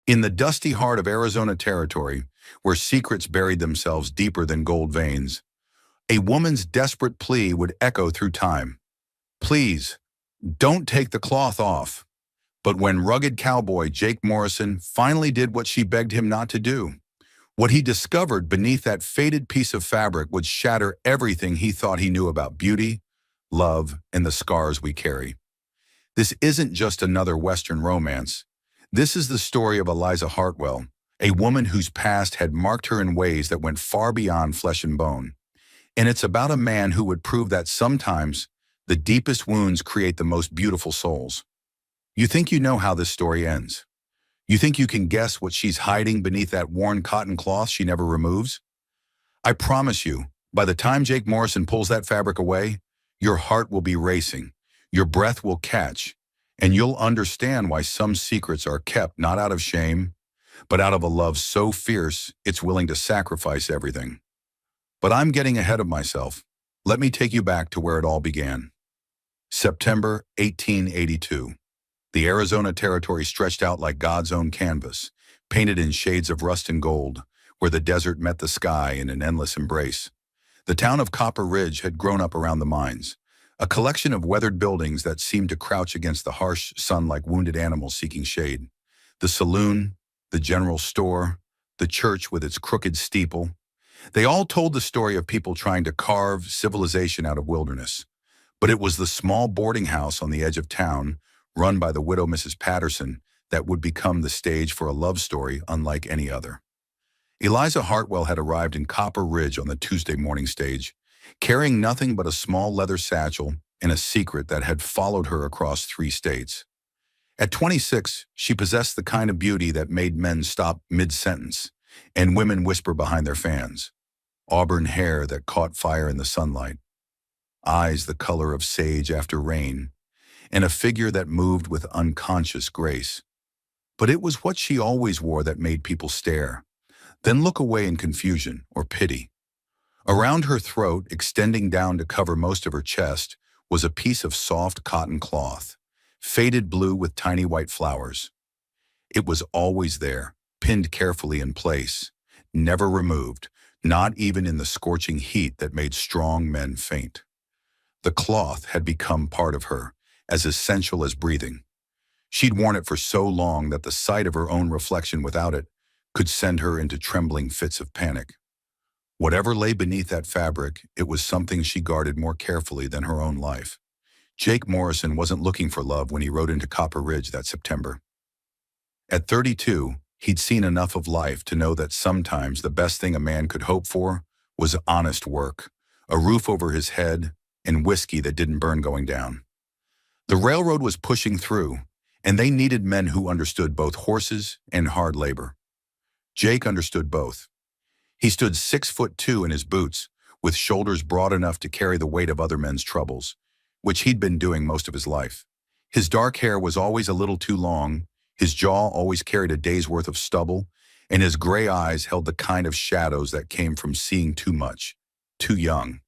In the dusty heart of Arizona territory, where secrets buried themselves deeper than gold veins, a woman's desperate plea would echo through time. Please, don't take the cloth off. But when rugged cowboy Jake Morrison finally did what she begged him not to do, what he discovered beneath that faded piece of fabric would shatter everything he thought he knew about beauty, love, and the scars we carry. This isn't just another Western romance. This is the story of Eliza Hartwell, a woman whose past had marked her in ways that went far beyond flesh and bone. And it's about a man who would prove that sometimes the deepest wounds create the most beautiful souls. You think you know how this story ends. You think you can guess what she's hiding beneath that worn cotton cloth she never removes? I promise you, by the time Jake Morrison pulls that fabric away, your heart will be racing, your breath will catch, and you'll understand why some secrets are kept not out of shame, but out of a love so fierce it's willing to sacrifice everything. But I'm getting ahead of myself. Let me take you back to where it all began. September 1882. The Arizona territory stretched out like God's own canvas, painted in shades of rust and gold, where the desert met the sky in an endless embrace. The town of Copper Ridge had grown up around the mines, a collection of weathered buildings that seemed to crouch against the harsh sun like wounded animals seeking shade. The saloon, the general store, the church with its crooked steeple, they all told the story of people trying to carve civilization out of wilderness. But it was the small boarding house on the edge of town, run by the widow Mrs. Patterson, that would become the stage for a love story unlike any other. Eliza Hartwell had arrived in Copper Ridge on the Tuesday morning stage, carrying nothing but a small leather satchel and a secret that had followed her across 3 states. At 26, she possessed the kind of beauty that made men stop mid-sentence and women whisper behind their fans. Auburn hair that caught fire in the sunlight, eyes the color of sage after rain, and a figure that moved with unconscious grace. But it was what she always wore that made people stare, then look away in confusion or pity. Around her throat, extending down to cover most of her chest, was a piece of soft cotton cloth, faded blue with tiny white flowers. It was always there, pinned carefully in place, never removed, not even in the scorching heat that made strong men faint. The cloth had become part of her, as essential as breathing. She'd worn it for so long that the sight of her own reflection without it could send her into trembling fits of panic. Whatever lay beneath that fabric, it was something she guarded more carefully than her own life. Jake Morrison wasn't looking for love when he rode into Copper Ridge that September. At 32, he'd seen enough of life to know that sometimes the best thing a man could hope for was honest work, a roof over his head, and whiskey that didn't burn going down. The railroad was pushing through, and they needed men who understood both horses and hard labor. Jake understood both. He stood 6'2" in his boots, with shoulders broad enough to carry the weight of other men's troubles, which he'd been doing most of his life. His dark hair was always a little too long, his jaw always carried a day's worth of stubble, and his gray eyes held the kind of shadows that came from seeing too much, too young.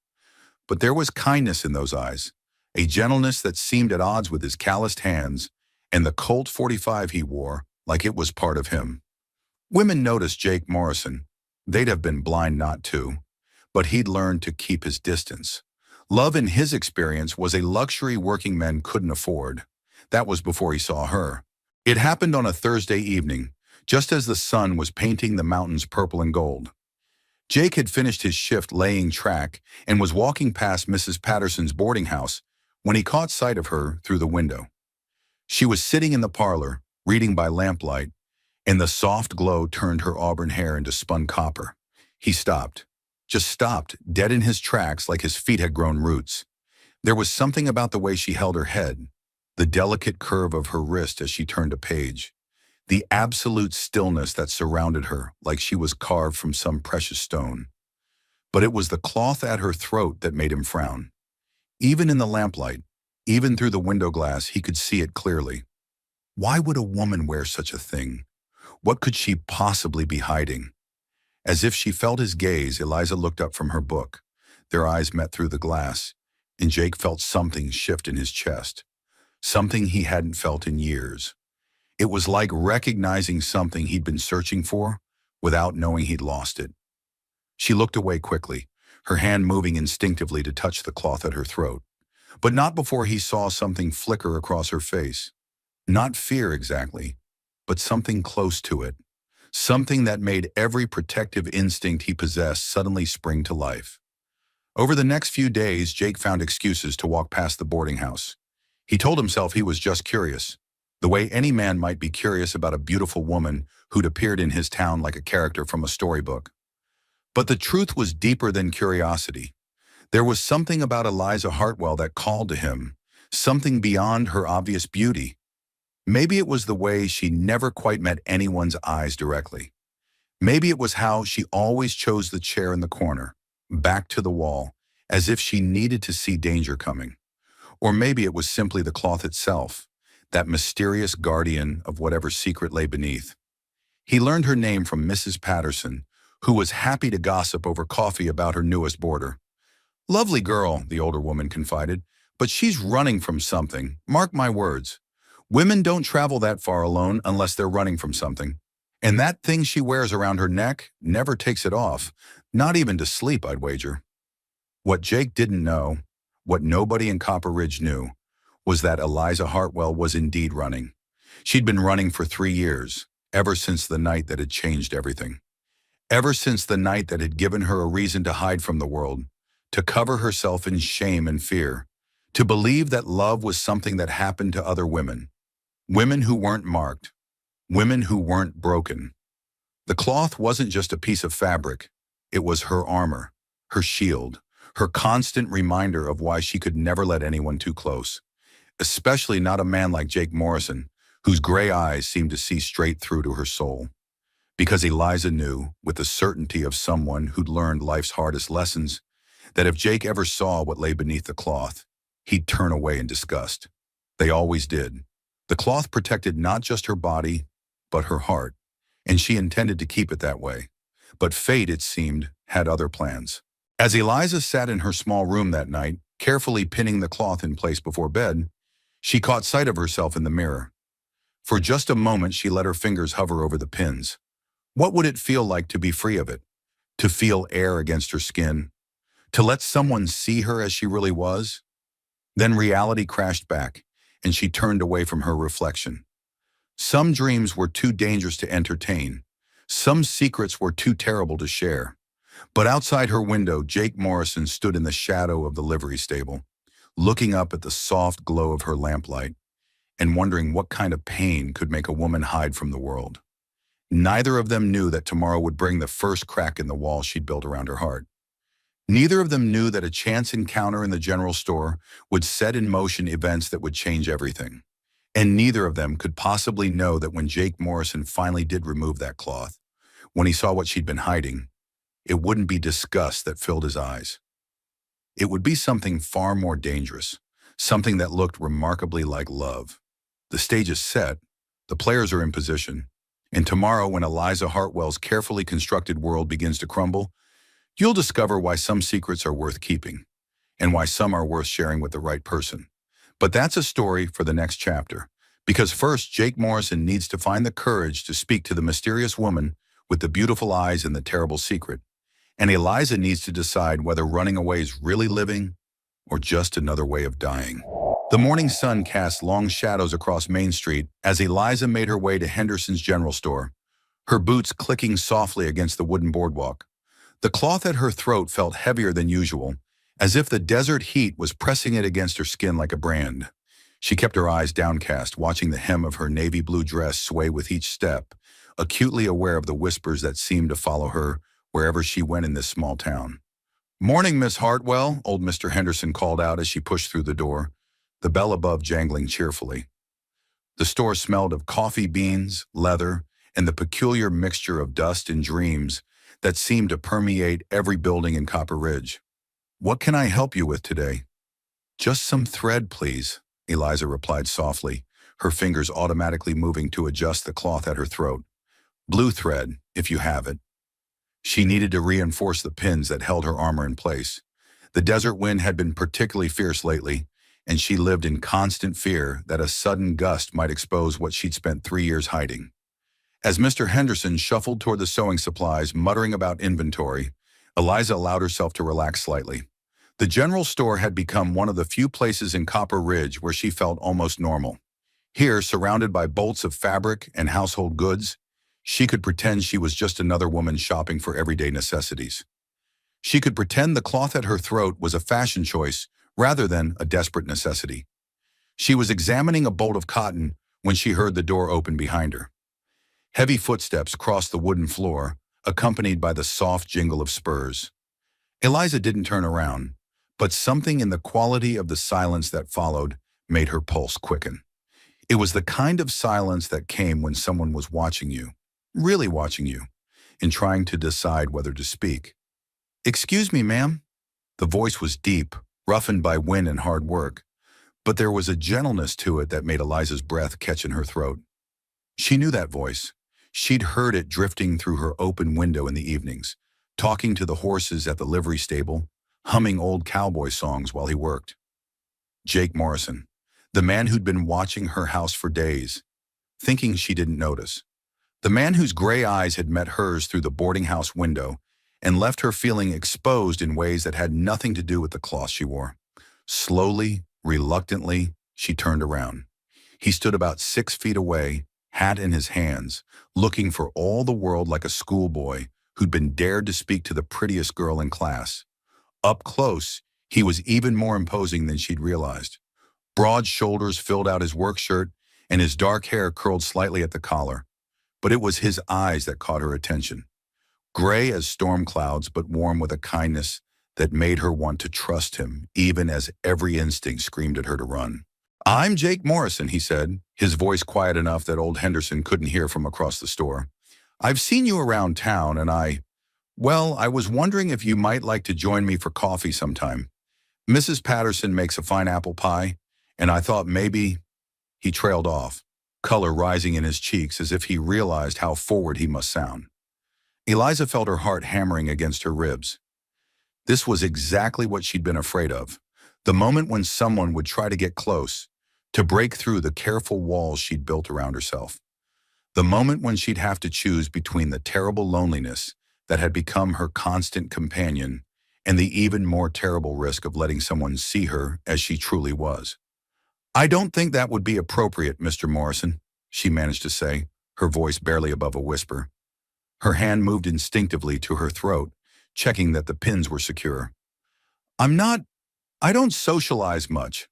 But there was kindness in those eyes, a gentleness that seemed at odds with his calloused hands and the Colt 45 he wore like it was part of him. Women noticed Jake Morrison. They'd have been blind not to, but he'd learned to keep his distance. Love in his experience was a luxury working men couldn't afford. That was before he saw her. It happened on a Thursday evening, just as the sun was painting the mountains purple and gold. Jake had finished his shift laying track and was walking past Mrs. Patterson's boarding house when he caught sight of her through the window. She was sitting in the parlor, reading by lamplight, and the soft glow turned her auburn hair into spun copper. He stopped, just stopped, dead in his tracks like his feet had grown roots. There was something about the way she held her head, the delicate curve of her wrist as she turned a page, the absolute stillness that surrounded her like she was carved from some precious stone. But it was the cloth at her throat that made him frown. Even in the lamplight, even through the window glass, he could see it clearly. Why would a woman wear such a thing? What could she possibly be hiding? As if she felt his gaze, Eliza looked up from her book. Their eyes met through the glass, and Jake felt something shift in his chest, something he hadn't felt in years. It was like recognizing something he'd been searching for without knowing he'd lost it. She looked away quickly, her hand moving instinctively to touch the cloth at her throat, but not before he saw something flicker across her face. Not fear exactly, but something close to it. Something that made every protective instinct he possessed suddenly spring to life. Over the next few days, Jake found excuses to walk past the boarding house. He told himself he was just curious, the way any man might be curious about a beautiful woman who'd appeared in his town like a character from a storybook. But the truth was deeper than curiosity. There was something about Eliza Hartwell that called to him, something beyond her obvious beauty. Maybe it was the way she never quite met anyone's eyes directly. Maybe it was how she always chose the chair in the corner, back to the wall, as if she needed to see danger coming. Or maybe it was simply the cloth itself, that mysterious guardian of whatever secret lay beneath. He learned her name from Mrs. Patterson, who was happy to gossip over coffee about her newest boarder. "Lovely girl," the older woman confided, "but she's running from something, mark my words. Women don't travel that far alone unless they're running from something. And that thing she wears around her neck never takes it off, not even to sleep, I'd wager." What Jake didn't know, what nobody in Copper Ridge knew, was that Eliza Hartwell was indeed running. She'd been running for 3 years, ever since the night that had changed everything. Ever since the night that had given her a reason to hide from the world, to cover herself in shame and fear, to believe that love was something that happened to other women. Women who weren't marked, women who weren't broken. The cloth wasn't just a piece of fabric. It was her armor, her shield, her constant reminder of why she could never let anyone too close, especially not a man like Jake Morrison, whose gray eyes seemed to see straight through to her soul. Because Eliza knew, with the certainty of someone who'd learned life's hardest lessons, that if Jake ever saw what lay beneath the cloth, he'd turn away in disgust. They always did. The cloth protected not just her body, but her heart, and she intended to keep it that way. But fate, it seemed, had other plans. As Eliza sat in her small room that night, carefully pinning the cloth in place before bed, she caught sight of herself in the mirror. For just a moment, she let her fingers hover over the pins. What would it feel like to be free of it? To feel air against her skin? To let someone see her as she really was? Then reality crashed back, and she turned away from her reflection. Some dreams were too dangerous to entertain. Some secrets were too terrible to share. But outside her window, Jake Morrison stood in the shadow of the livery stable, looking up at the soft glow of her lamplight, and wondering what kind of pain could make a woman hide from the world. Neither of them knew that tomorrow would bring the first crack in the wall she'd built around her heart. Neither of them knew that a chance encounter in the general store would set in motion events that would change everything. And neither of them could possibly know that when Jake Morrison finally did remove that cloth, when he saw what she'd been hiding, it wouldn't be disgust that filled his eyes. It would be something far more dangerous, something that looked remarkably like love. The stage is set, the players are in position, and tomorrow when Eliza Hartwell's carefully constructed world begins to crumble, you'll discover why some secrets are worth keeping, and why some are worth sharing with the right person. But that's a story for the next chapter, because first Jake Morrison needs to find the courage to speak to the mysterious woman with the beautiful eyes and the terrible secret, and Eliza needs to decide whether running away is really living or just another way of dying. The morning sun cast long shadows across Main Street as Eliza made her way to Henderson's General Store, her boots clicking softly against the wooden boardwalk. The cloth at her throat felt heavier than usual, as if the desert heat was pressing it against her skin like a brand. She kept her eyes downcast, watching the hem of her navy blue dress sway with each step, acutely aware of the whispers that seemed to follow her wherever she went in this small town. "Morning, Miss Hartwell," old Mr. Henderson called out as she pushed through the door, the bell above jangling cheerfully. The store smelled of coffee beans, leather, and the peculiar mixture of dust and dreams that seemed to permeate every building in Copper Ridge. "What can I help you with today?" "Just some thread, please," Eliza replied softly, her fingers automatically moving to adjust the cloth at her throat. "Blue thread, if you have it." She needed to reinforce the pins that held her armor in place. The desert wind had been particularly fierce lately, and she lived in constant fear that a sudden gust might expose what she'd spent 3 years hiding. As Mr. Henderson shuffled toward the sewing supplies, muttering about inventory, Eliza allowed herself to relax slightly. The general store had become one of the few places in Copper Ridge where she felt almost normal. Here, surrounded by bolts of fabric and household goods, she could pretend she was just another woman shopping for everyday necessities. She could pretend the cloth at her throat was a fashion choice rather than a desperate necessity. She was examining a bolt of cotton when she heard the door open behind her. Heavy footsteps crossed the wooden floor, accompanied by the soft jingle of spurs. Eliza didn't turn around, but something in the quality of the silence that followed made her pulse quicken. It was the kind of silence that came when someone was watching you, really watching you, and trying to decide whether to speak. "Excuse me, ma'am." The voice was deep, roughened by wind and hard work, but there was a gentleness to it that made Eliza's breath catch in her throat. She knew that voice. She'd heard it drifting through her open window in the evenings, talking to the horses at the livery stable, humming old cowboy songs while he worked. Jake Morrison, the man who'd been watching her house for days, thinking she didn't notice. The man whose gray eyes had met hers through the boarding house window and left her feeling exposed in ways that had nothing to do with the cloth she wore. Slowly, reluctantly, she turned around. He stood about 6 feet away, hat in his hands, looking for all the world like a schoolboy who'd been dared to speak to the prettiest girl in class. Up close, he was even more imposing than she'd realized. Broad shoulders filled out his work shirt, and his dark hair curled slightly at the collar. But it was his eyes that caught her attention. Gray as storm clouds, but warm with a kindness that made her want to trust him, even as every instinct screamed at her to run. "I'm Jake Morrison," he said, his voice quiet enough that old Henderson couldn't hear from across the store. "I've seen you around town, and I was wondering if you might like to join me for coffee sometime. Mrs. Patterson makes a fine apple pie, and I thought maybe—" He trailed off, color rising in his cheeks as if he realized how forward he must sound. Eliza felt her heart hammering against her ribs. This was exactly what she'd been afraid of. The moment when someone would try to get close, to break through the careful walls she'd built around herself. The moment when she'd have to choose between the terrible loneliness that had become her constant companion and the even more terrible risk of letting someone see her as she truly was. "I don't think that would be appropriate, Mr. Morrison," she managed to say, her voice barely above a whisper. Her hand moved instinctively to her throat, checking that the pins were secure. I don't socialize much."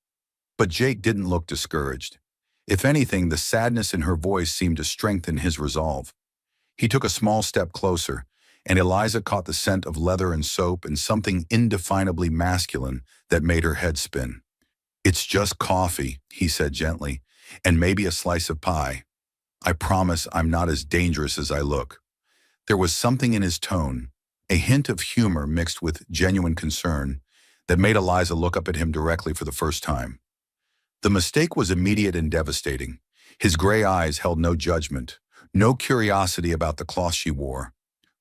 But Jake didn't look discouraged. If anything, the sadness in her voice seemed to strengthen his resolve. He took a small step closer, and Eliza caught the scent of leather and soap and something indefinably masculine that made her head spin. "It's just coffee," he said gently, "and maybe a slice of pie. I promise I'm not as dangerous as I look." There was something in his tone, a hint of humor mixed with genuine concern, that made Eliza look up at him directly for the first time. The mistake was immediate and devastating. His gray eyes held no judgment, no curiosity about the cloth she wore,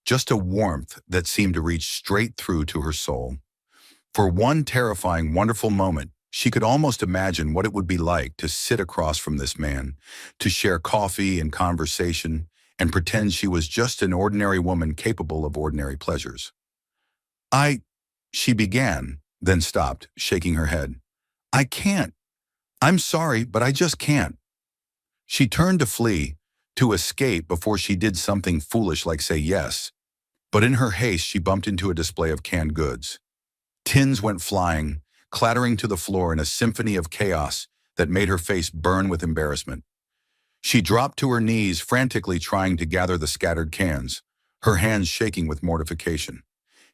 just a warmth that seemed to reach straight through to her soul. For one terrifying, wonderful moment, she could almost imagine what it would be like to sit across from this man, to share coffee and conversation, and pretend she was just an ordinary woman capable of ordinary pleasures. She began, then stopped, shaking her head. "I can't. I'm sorry, but I just can't." She turned to flee, to escape before she did something foolish like say yes, but in her haste she bumped into a display of canned goods. Tins went flying, clattering to the floor in a symphony of chaos that made her face burn with embarrassment. She dropped to her knees, frantically trying to gather the scattered cans, her hands shaking with mortification.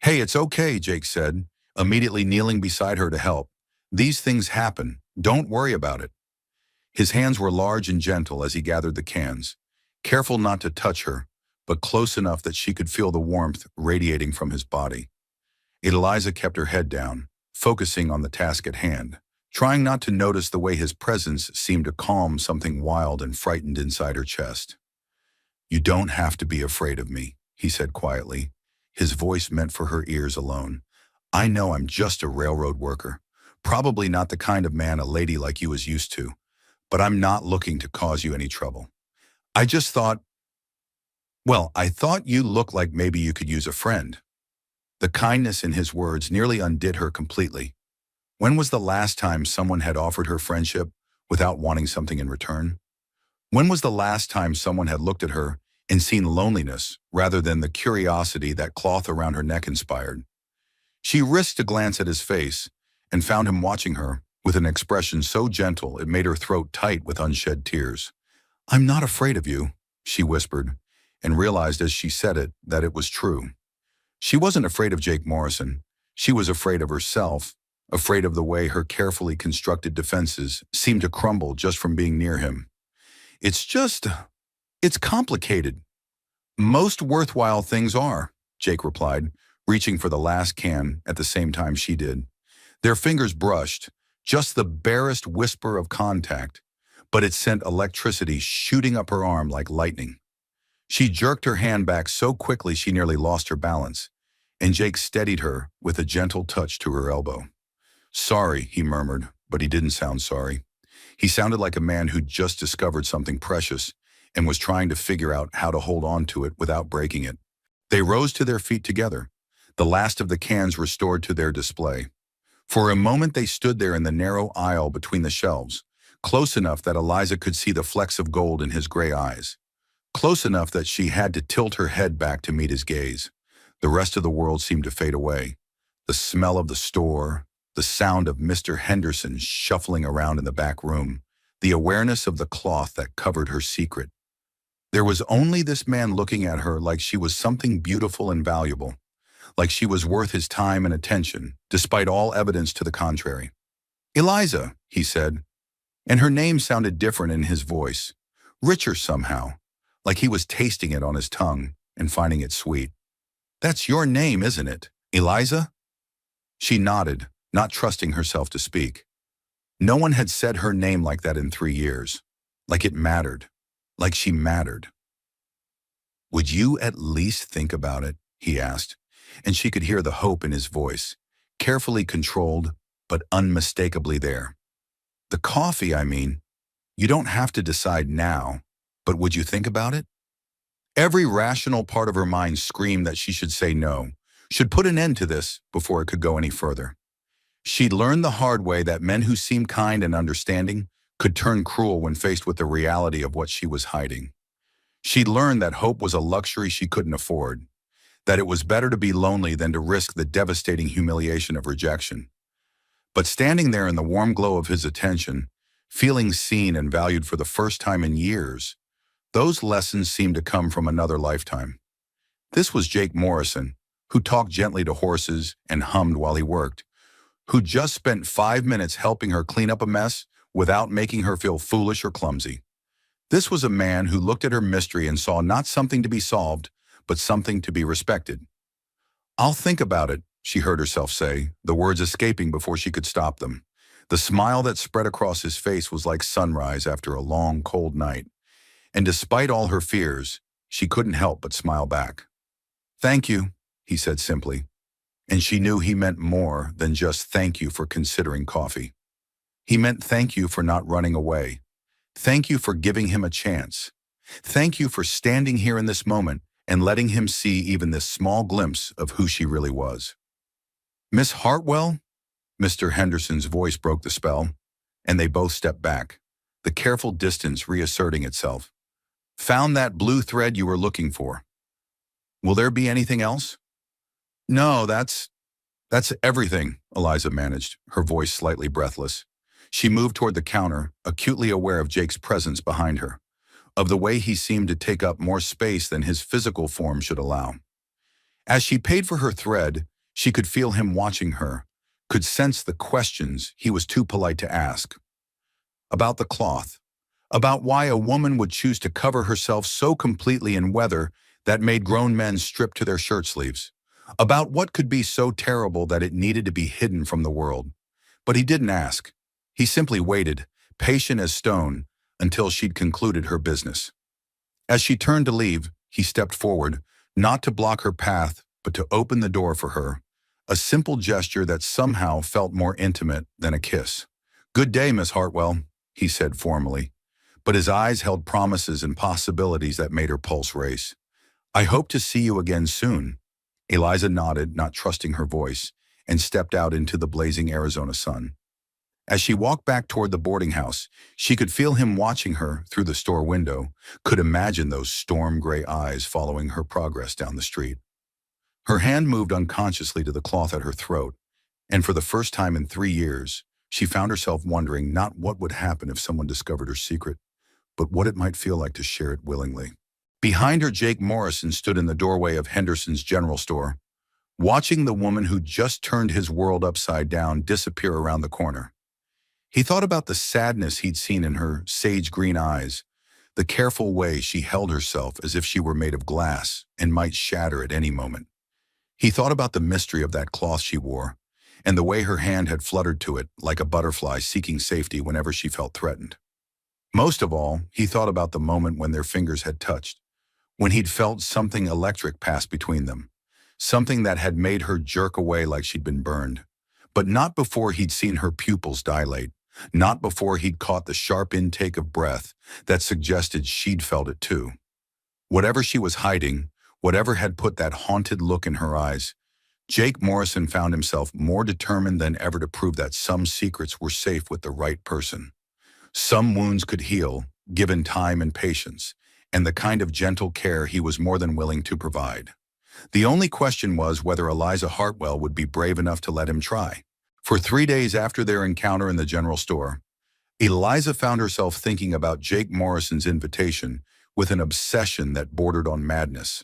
"Hey, it's okay," Jake said, immediately kneeling beside her to help. "These things happen. Don't worry about it." His hands were large and gentle as he gathered the cans, careful not to touch her, but close enough that she could feel the warmth radiating from his body. Eliza kept her head down, focusing on the task at hand, trying not to notice the way his presence seemed to calm something wild and frightened inside her chest. "You don't have to be afraid of me," he said quietly, his voice meant for her ears alone. "I know I'm just a railroad worker, Probably not the kind of man a lady like you is used to, but I'm not looking to cause you any trouble. I just thought, I thought you looked like maybe you could use a friend." The kindness in his words nearly undid her completely. When was the last time someone had offered her friendship without wanting something in return? When was the last time someone had looked at her and seen loneliness rather than the curiosity that cloth around her neck inspired? She risked a glance at his face and found him watching her with an expression so gentle it made her throat tight with unshed tears. "I'm not afraid of you," she whispered, and realized as she said it that it was true. She wasn't afraid of Jake Morrison. She was afraid of herself, afraid of the way her carefully constructed defenses seemed to crumble just from being near him. "It's just, it's complicated. Most worthwhile things are," Jake replied, reaching for the last can at the same time she did. Their fingers brushed, just the barest whisper of contact, but it sent electricity shooting up her arm like lightning. She jerked her hand back so quickly she nearly lost her balance, and Jake steadied her with a gentle touch to her elbow. "Sorry," he murmured, but he didn't sound sorry. He sounded like a man who'd just discovered something precious and was trying to figure out how to hold on to it without breaking it. They rose to their feet together, the last of the cans restored to their display. For a moment they stood there in the narrow aisle between the shelves, close enough that Eliza could see the flecks of gold in his gray eyes, close enough that she had to tilt her head back to meet his gaze. The rest of the world seemed to fade away. The smell of the store, the sound of Mr. Henderson shuffling around in the back room, the awareness of the cloth that covered her secret. There was only this man looking at her like she was something beautiful and valuable, like she was worth his time and attention, despite all evidence to the contrary. "Eliza," he said, and her name sounded different in his voice, richer somehow, like he was tasting it on his tongue and finding it sweet. "That's your name, isn't it? Eliza?" She nodded, not trusting herself to speak. No one had said her name like that in 3 years, like it mattered, like she mattered. "Would you at least think about it?" he asked, and she could hear the hope in his voice, carefully controlled, but unmistakably there. "The coffee, I mean. You don't have to decide now, but would you think about it?" Every rational part of her mind screamed that she should say no, should put an end to this before it could go any further. She'd learned the hard way that men who seemed kind and understanding could turn cruel when faced with the reality of what she was hiding. She'd learned that hope was a luxury she couldn't afford, that it was better to be lonely than to risk the devastating humiliation of rejection. But standing there in the warm glow of his attention, feeling seen and valued for the first time in years, those lessons seemed to come from another lifetime. This was Jake Morrison, who talked gently to horses and hummed while he worked, who just spent 5 minutes helping her clean up a mess without making her feel foolish or clumsy. This was a man who looked at her mystery and saw not something to be solved, but something to be respected. "I'll think about it," she heard herself say, the words escaping before she could stop them. The smile that spread across his face was like sunrise after a long, cold night. And despite all her fears, she couldn't help but smile back. "Thank you," he said simply. And she knew he meant more than just thank you for considering coffee. He meant thank you for not running away. Thank you for giving him a chance. Thank you for standing here in this moment and letting him see even this small glimpse of who she really was. "Miss Hartwell?" Mr. Henderson's voice broke the spell, and they both stepped back, the careful distance reasserting itself. "Found that blue thread you were looking for. Will there be anything else?" "No, that's everything," Eliza managed, her voice slightly breathless. She moved toward the counter, acutely aware of Jake's presence behind her, of the way he seemed to take up more space than his physical form should allow. As she paid for her thread, she could feel him watching her, could sense the questions he was too polite to ask. About the cloth, about why a woman would choose to cover herself so completely in weather that made grown men strip to their shirt sleeves, about what could be so terrible that it needed to be hidden from the world. But he didn't ask. He simply waited, patient as stone, until she'd concluded her business. As she turned to leave, he stepped forward, not to block her path, but to open the door for her, a simple gesture that somehow felt more intimate than a kiss. "Good day, Miss Hartwell," he said formally, but his eyes held promises and possibilities that made her pulse race. "I hope to see you again soon." Eliza nodded, not trusting her voice, and stepped out into the blazing Arizona sun. As she walked back toward the boarding house, she could feel him watching her through the store window, could imagine those storm-gray eyes following her progress down the street. Her hand moved unconsciously to the cloth at her throat, and for the first time in 3 years, she found herself wondering not what would happen if someone discovered her secret, but what it might feel like to share it willingly. Behind her, Jake Morrison stood in the doorway of Henderson's general store, watching the woman who just turned his world upside down disappear around the corner. He thought about the sadness he'd seen in her sage-green eyes, the careful way she held herself as if she were made of glass and might shatter at any moment. He thought about the mystery of that cloth she wore, and the way her hand had fluttered to it like a butterfly seeking safety whenever she felt threatened. Most of all, he thought about the moment when their fingers had touched, when he'd felt something electric pass between them, something that had made her jerk away like she'd been burned. But not before he'd seen her pupils dilate, not before he'd caught the sharp intake of breath that suggested she'd felt it too. Whatever she was hiding, whatever had put that haunted look in her eyes, Jake Morrison found himself more determined than ever to prove that some secrets were safe with the right person. Some wounds could heal, given time and patience, and the kind of gentle care he was more than willing to provide. The only question was whether Eliza Hartwell would be brave enough to let him try. For 3 days after their encounter in the general store, Eliza found herself thinking about Jake Morrison's invitation with an obsession that bordered on madness.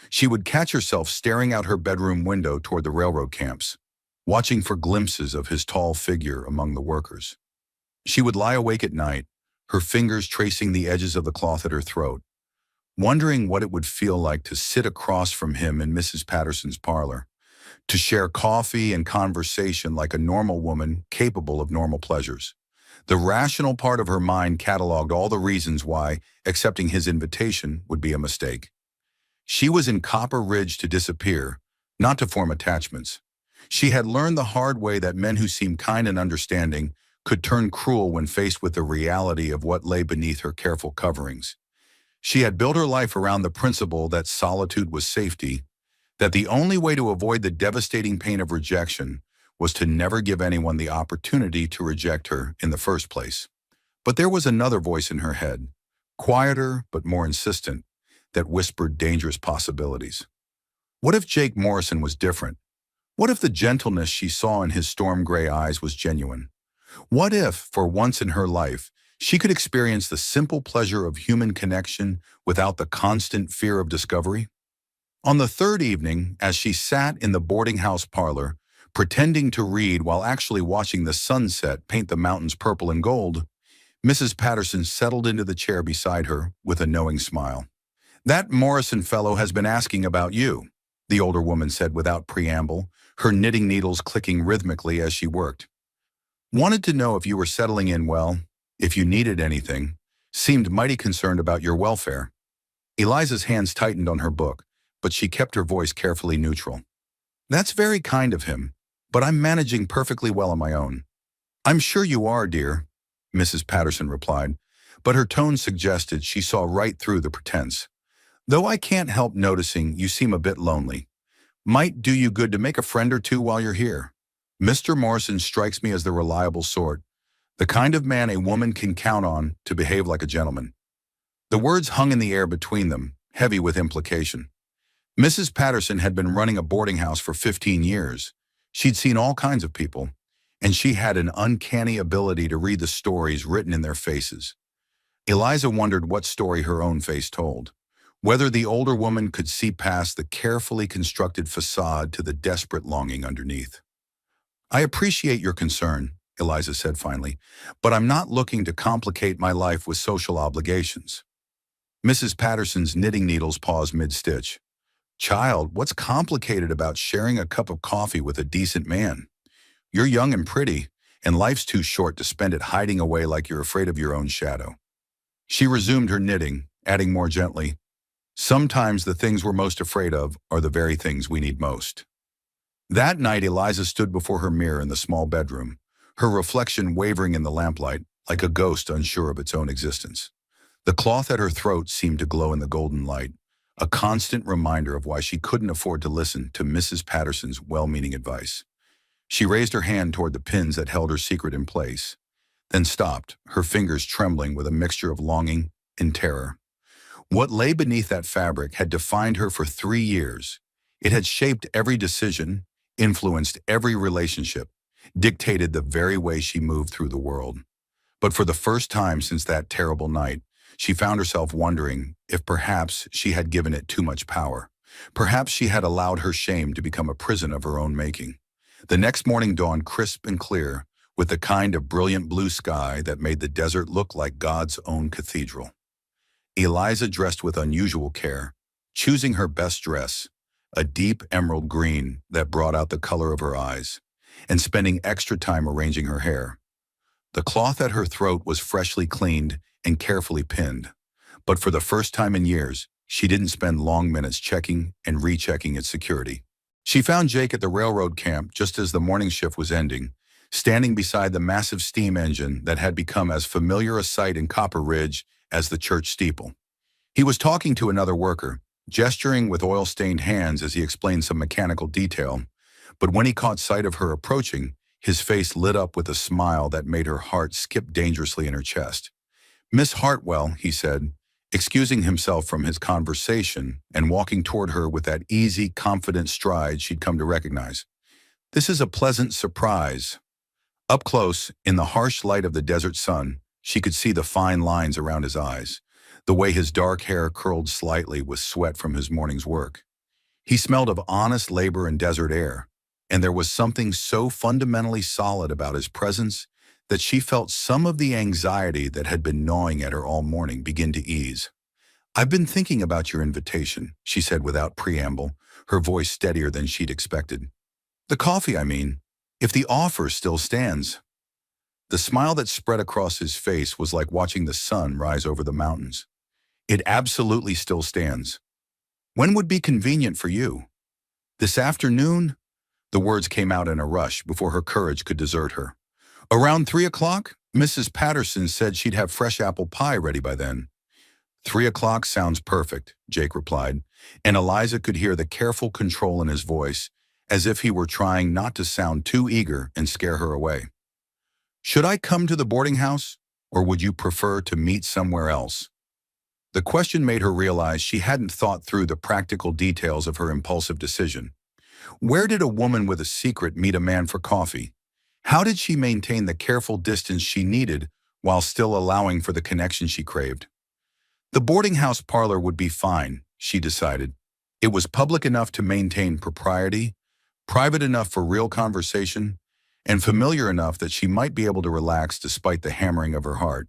She would catch herself staring out her bedroom window toward the railroad camps, watching for glimpses of his tall figure among the workers. She would lie awake at night, her fingers tracing the edges of the cloth at her throat, wondering what it would feel like to sit across from him in Mrs. Patterson's parlor, to share coffee and conversation like a normal woman capable of normal pleasures. The rational part of her mind cataloged all the reasons why accepting his invitation would be a mistake. She was in Copper Ridge to disappear, not to form attachments. She had learned the hard way that men who seemed kind and understanding could turn cruel when faced with the reality of what lay beneath her careful coverings. She had built her life around the principle that solitude was safety, that the only way to avoid the devastating pain of rejection was to never give anyone the opportunity to reject her in the first place. But there was another voice in her head, quieter but more insistent, that whispered dangerous possibilities. What if Jake Morrison was different? What if the gentleness she saw in his storm-gray eyes was genuine? What if, for once in her life, she could experience the simple pleasure of human connection without the constant fear of discovery? On the third evening, as she sat in the boarding house parlor, pretending to read while actually watching the sunset paint the mountains purple and gold, Mrs. Patterson settled into the chair beside her with a knowing smile. "That Morrison fellow has been asking about you," the older woman said without preamble, her knitting needles clicking rhythmically as she worked. "Wanted to know if you were settling in well, if you needed anything, seemed mighty concerned about your welfare." Eliza's hands tightened on her book, but she kept her voice carefully neutral. "That's very kind of him, but I'm managing perfectly well on my own." "I'm sure you are, dear," Mrs. Patterson replied, but her tone suggested she saw right through the pretense. "Though I can't help noticing you seem a bit lonely. Might do you good to make a friend or two while you're here. Mr. Morrison strikes me as the reliable sort, the kind of man a woman can count on to behave like a gentleman." The words hung in the air between them, heavy with implication. Mrs. Patterson had been running a boarding house for 15 years. She'd seen all kinds of people, and she had an uncanny ability to read the stories written in their faces. Eliza wondered what story her own face told, whether the older woman could see past the carefully constructed facade to the desperate longing underneath. "I appreciate your concern," Eliza said finally, "but I'm not looking to complicate my life with social obligations." Mrs. Patterson's knitting needles paused mid-stitch. "Child, what's complicated about sharing a cup of coffee with a decent man? You're young and pretty, and life's too short to spend it hiding away like you're afraid of your own shadow." She resumed her knitting, adding more gently, "Sometimes the things we're most afraid of are the very things we need most." That night, Eliza stood before her mirror in the small bedroom, her reflection wavering in the lamplight like a ghost unsure of its own existence. The cloth at her throat seemed to glow in the golden light, a constant reminder of why she couldn't afford to listen to Mrs. Patterson's well-meaning advice. She raised her hand toward the pins that held her secret in place, then stopped, her fingers trembling with a mixture of longing and terror. What lay beneath that fabric had defined her for 3 years. It had shaped every decision, influenced every relationship, dictated the very way she moved through the world. But for the first time since that terrible night, she found herself wondering if perhaps she had given it too much power. Perhaps she had allowed her shame to become a prison of her own making. The next morning dawned crisp and clear, with the kind of brilliant blue sky that made the desert look like God's own cathedral. Eliza dressed with unusual care, choosing her best dress, a deep emerald green that brought out the color of her eyes, and spending extra time arranging her hair. The cloth at her throat was freshly cleaned and carefully pinned, but for the first time in years, she didn't spend long minutes checking and rechecking its security. She found Jake at the railroad camp just as the morning shift was ending, standing beside the massive steam engine that had become as familiar a sight in Copper Ridge as the church steeple. He was talking to another worker, gesturing with oil-stained hands as he explained some mechanical detail, but when he caught sight of her approaching, his face lit up with a smile that made her heart skip dangerously in her chest. "Miss Hartwell," he said, excusing himself from his conversation and walking toward her with that easy, confident stride she'd come to recognize. "This is a pleasant surprise." Up close, in the harsh light of the desert sun, she could see the fine lines around his eyes, the way his dark hair curled slightly with sweat from his morning's work. He smelled of honest labor and desert air, and there was something so fundamentally solid about his presence that she felt some of the anxiety that had been gnawing at her all morning begin to ease. "I've been thinking about your invitation," she said without preamble, her voice steadier than she'd expected. "The coffee, I mean, if the offer still stands." The smile that spread across his face was like watching the sun rise over the mountains. "It absolutely still stands. When would be convenient for you?" "This afternoon?" The words came out in a rush before her courage could desert her. "Around 3 o'clock? Mrs. Patterson said she'd have fresh apple pie ready by then." 3 o'clock sounds perfect," Jake replied, and Eliza could hear the careful control in his voice, as if he were trying not to sound too eager and scare her away. "Should I come to the boarding house, or would you prefer to meet somewhere else?" The question made her realize she hadn't thought through the practical details of her impulsive decision. Where did a woman with a secret meet a man for coffee? How did she maintain the careful distance she needed while still allowing for the connection she craved? The boarding house parlor would be fine, she decided. It was public enough to maintain propriety, private enough for real conversation, and familiar enough that she might be able to relax despite the hammering of her heart.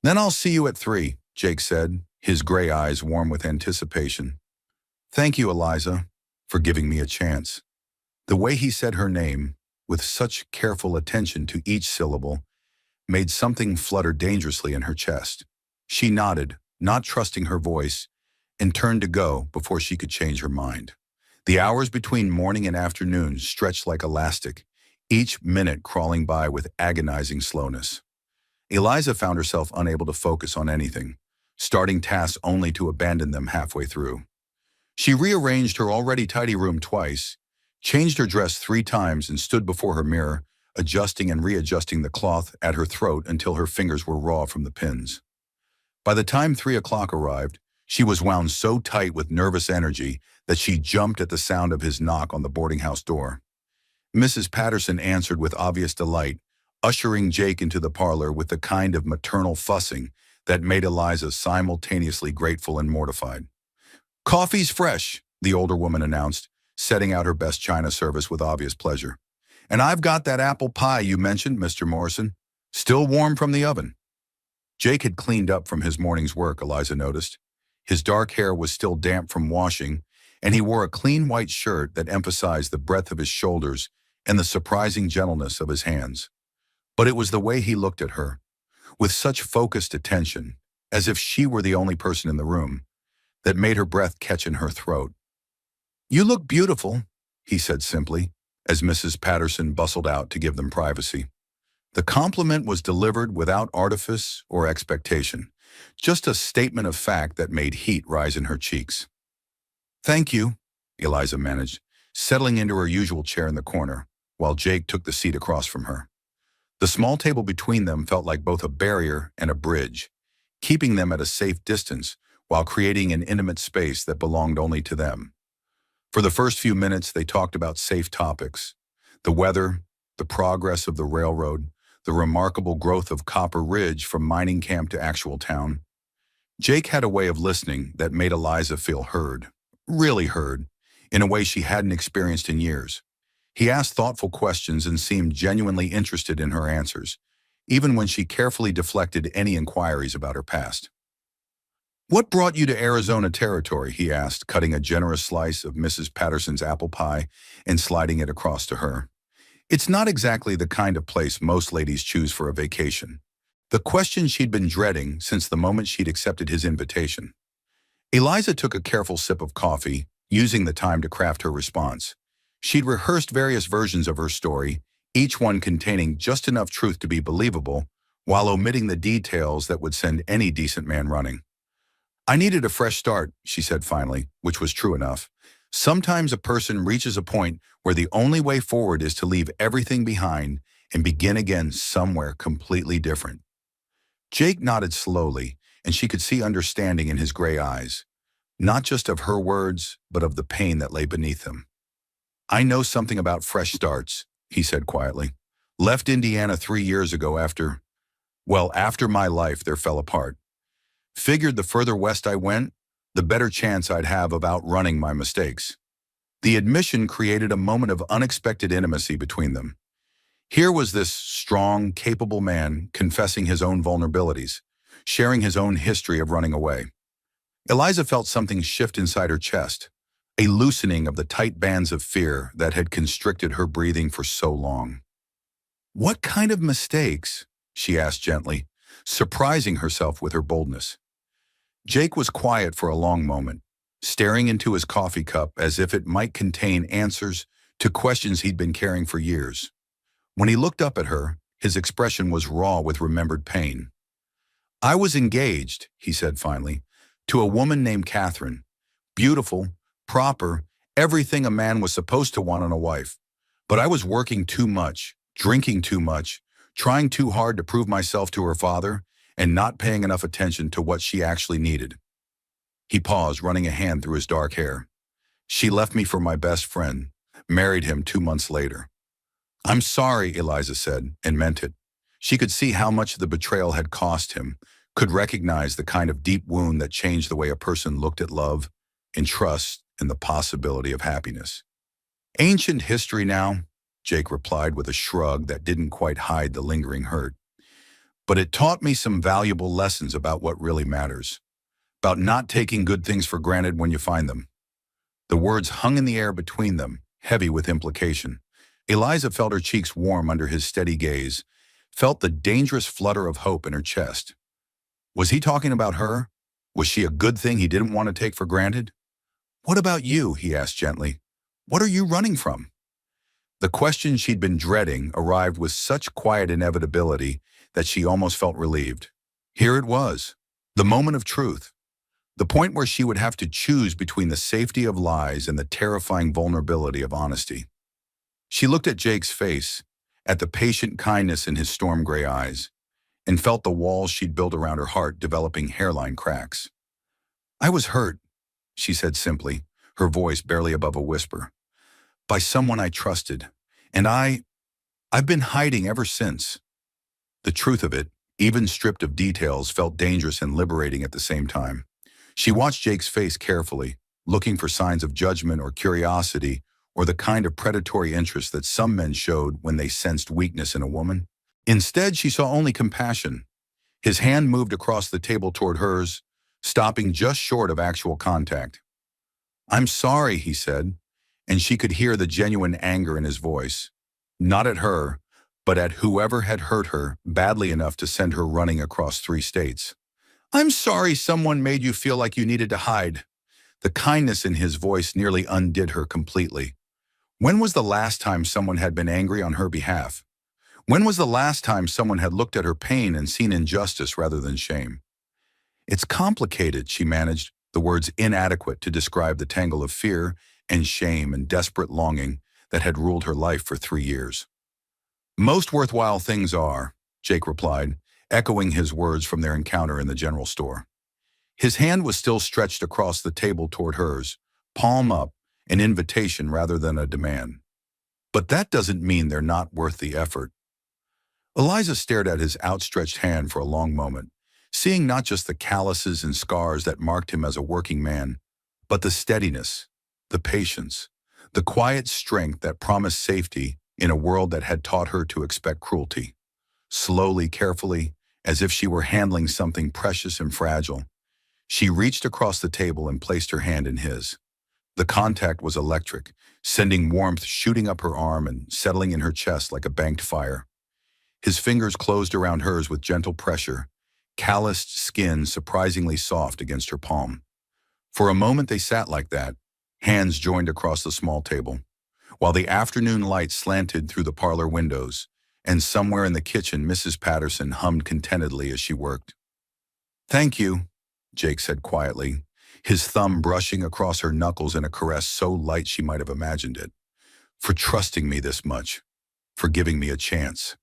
"Then I'll see you at 3, Jake said, his gray eyes warm with anticipation. "Thank you, Eliza, for giving me a chance." The way he said her name, with such careful attention to each syllable, made something flutter dangerously in her chest. She nodded, not trusting her voice, and turned to go before she could change her mind. The hours between morning and afternoon stretched like elastic, each minute crawling by with agonizing slowness. Eliza found herself unable to focus on anything, starting tasks only to abandon them halfway through. She rearranged her already tidy room twice, changed her dress 3 times, and stood before her mirror, adjusting and readjusting the cloth at her throat until her fingers were raw from the pins. By the time 3 o'clock arrived, she was wound so tight with nervous energy that she jumped at the sound of his knock on the boarding house door. Mrs. Patterson answered with obvious delight, ushering Jake into the parlor with the kind of maternal fussing that made Eliza simultaneously grateful and mortified. "Coffee's fresh," the older woman announced, setting out her best china service with obvious pleasure. "And I've got that apple pie you mentioned, Mr. Morrison, still warm from the oven." Jake had cleaned up from his morning's work, Eliza noticed. His dark hair was still damp from washing, and he wore a clean white shirt that emphasized the breadth of his shoulders and the surprising gentleness of his hands. But it was the way he looked at her, with such focused attention, as if she were the only person in the room, that made her breath catch in her throat. "You look beautiful," he said simply, as Mrs. Patterson bustled out to give them privacy. The compliment was delivered without artifice or expectation, just a statement of fact that made heat rise in her cheeks. "Thank you," Eliza managed, settling into her usual chair in the corner, while Jake took the seat across from her. The small table between them felt like both a barrier and a bridge, keeping them at a safe distance while creating an intimate space that belonged only to them. For the first few minutes, they talked about safe topics: the weather, the progress of the railroad, the remarkable growth of Copper Ridge from mining camp to actual town. Jake had a way of listening that made Eliza feel heard, really heard, in a way she hadn't experienced in years. He asked thoughtful questions and seemed genuinely interested in her answers, even when she carefully deflected any inquiries about her past. "What brought you to Arizona territory?" he asked, cutting a generous slice of Mrs. Patterson's apple pie and sliding it across to her. It's not exactly the kind of place most ladies choose for a vacation. The question she'd been dreading since the moment she'd accepted his invitation. Eliza took a careful sip of coffee, using the time to craft her response. She'd rehearsed various versions of her story, each one containing just enough truth to be believable, while omitting the details that would send any decent man running. "I needed a fresh start," she said finally, which was true enough. Sometimes a person reaches a point where the only way forward is to leave everything behind and begin again somewhere completely different. Jake nodded slowly, and she could see understanding in his gray eyes, not just of her words, but of the pain that lay beneath them. "I know something about fresh starts," he said quietly. "Left Indiana 3 years ago after my life there fell apart. Figured the further west I went, the better chance I'd have of outrunning my mistakes." The admission created a moment of unexpected intimacy between them. Here was this strong, capable man confessing his own vulnerabilities, sharing his own history of running away. Eliza felt something shift inside her chest, a loosening of the tight bands of fear that had constricted her breathing for so long. "What kind of mistakes?" she asked gently, surprising herself with her boldness. Jake was quiet for a long moment, staring into his coffee cup as if it might contain answers to questions he'd been carrying for years. When he looked up at her, his expression was raw with remembered pain. "I was engaged," he said finally, "to a woman named Catherine. Beautiful, proper, everything a man was supposed to want in a wife. But I was working too much, drinking too much, trying too hard to prove myself to her father, and not paying enough attention to what she actually needed." He paused, running a hand through his dark hair. "She left me for my best friend, married him 2 months later." "I'm sorry," Eliza said, and meant it. She could see how much the betrayal had cost him, could recognize the kind of deep wound that changed the way a person looked at love, and trust, and the possibility of happiness. "Ancient history now," Jake replied with a shrug that didn't quite hide the lingering hurt. "But it taught me some valuable lessons about what really matters, about not taking good things for granted when you find them." The words hung in the air between them, heavy with implication. Eliza felt her cheeks warm under his steady gaze, felt the dangerous flutter of hope in her chest. Was he talking about her? Was she a good thing he didn't want to take for granted? "What about you?" he asked gently. "What are you running from?" The question she'd been dreading arrived with such quiet inevitability that she almost felt relieved. Here it was, the moment of truth, the point where she would have to choose between the safety of lies and the terrifying vulnerability of honesty. She looked at Jake's face, at the patient kindness in his storm gray eyes, and felt the walls she'd built around her heart developing hairline cracks. "I was hurt," she said simply, her voice barely above a whisper, "by someone I trusted, and I've been hiding ever since." The truth of it, even stripped of details, felt dangerous and liberating at the same time. She watched Jake's face carefully, looking for signs of judgment or curiosity, or the kind of predatory interest that some men showed when they sensed weakness in a woman. Instead, she saw only compassion. His hand moved across the table toward hers, stopping just short of actual contact. "I'm sorry," he said, and she could hear the genuine anger in his voice. Not at her, but at whoever had hurt her badly enough to send her running across 3 states. "I'm sorry someone made you feel like you needed to hide." The kindness in his voice nearly undid her completely. When was the last time someone had been angry on her behalf? When was the last time someone had looked at her pain and seen injustice rather than shame? It's complicated, she managed, the words inadequate to describe the tangle of fear and shame and desperate longing that had ruled her life for 3 years. Most worthwhile things are, Jake replied, echoing his words from their encounter in the general store. His hand was still stretched across the table toward hers, palm up, an invitation rather than a demand. But that doesn't mean they're not worth the effort. Eliza stared at his outstretched hand for a long moment, seeing not just the calluses and scars that marked him as a working man, but the steadiness, the patience, the quiet strength that promised safety in a world that had taught her to expect cruelty. Slowly, carefully, as if she were handling something precious and fragile, she reached across the table and placed her hand in his. The contact was electric, sending warmth shooting up her arm and settling in her chest like a banked fire. His fingers closed around hers with gentle pressure, calloused skin surprisingly soft against her palm. For a moment they sat like that, hands joined across the small table, while the afternoon light slanted through the parlor windows, and somewhere in the kitchen Mrs. Patterson hummed contentedly as she worked. "Thank you," Jake said quietly, his thumb brushing across her knuckles in a caress so light she might have imagined it, "for trusting me this much, for giving me a chance."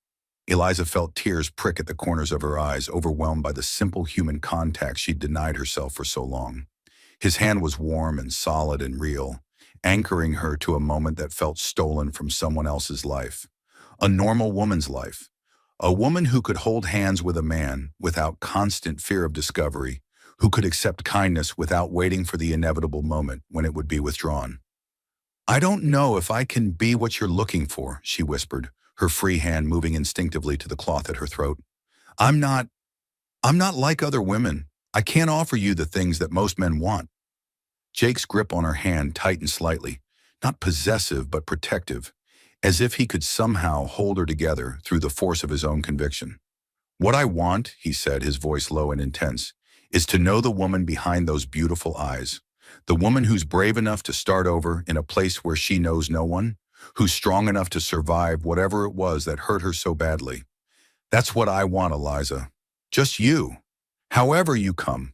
Eliza felt tears prick at the corners of her eyes, overwhelmed by the simple human contact she'd denied herself for so long. His hand was warm and solid and real, anchoring her to a moment that felt stolen from someone else's life. A normal woman's life. A woman who could hold hands with a man without constant fear of discovery, who could accept kindness without waiting for the inevitable moment when it would be withdrawn. "I don't know if I can be what you're looking for," she whispered, her free hand moving instinctively to the cloth at her throat. I'm not like other women. I can't offer you the things that most men want." Jake's grip on her hand tightened slightly, not possessive but protective, as if he could somehow hold her together through the force of his own conviction. "What I want," he said, his voice low and intense, "is to know the woman behind those beautiful eyes. The woman who's brave enough to start over in a place where she knows no one, who's strong enough to survive whatever it was that hurt her so badly. That's what I want, Eliza. Just you. However you come."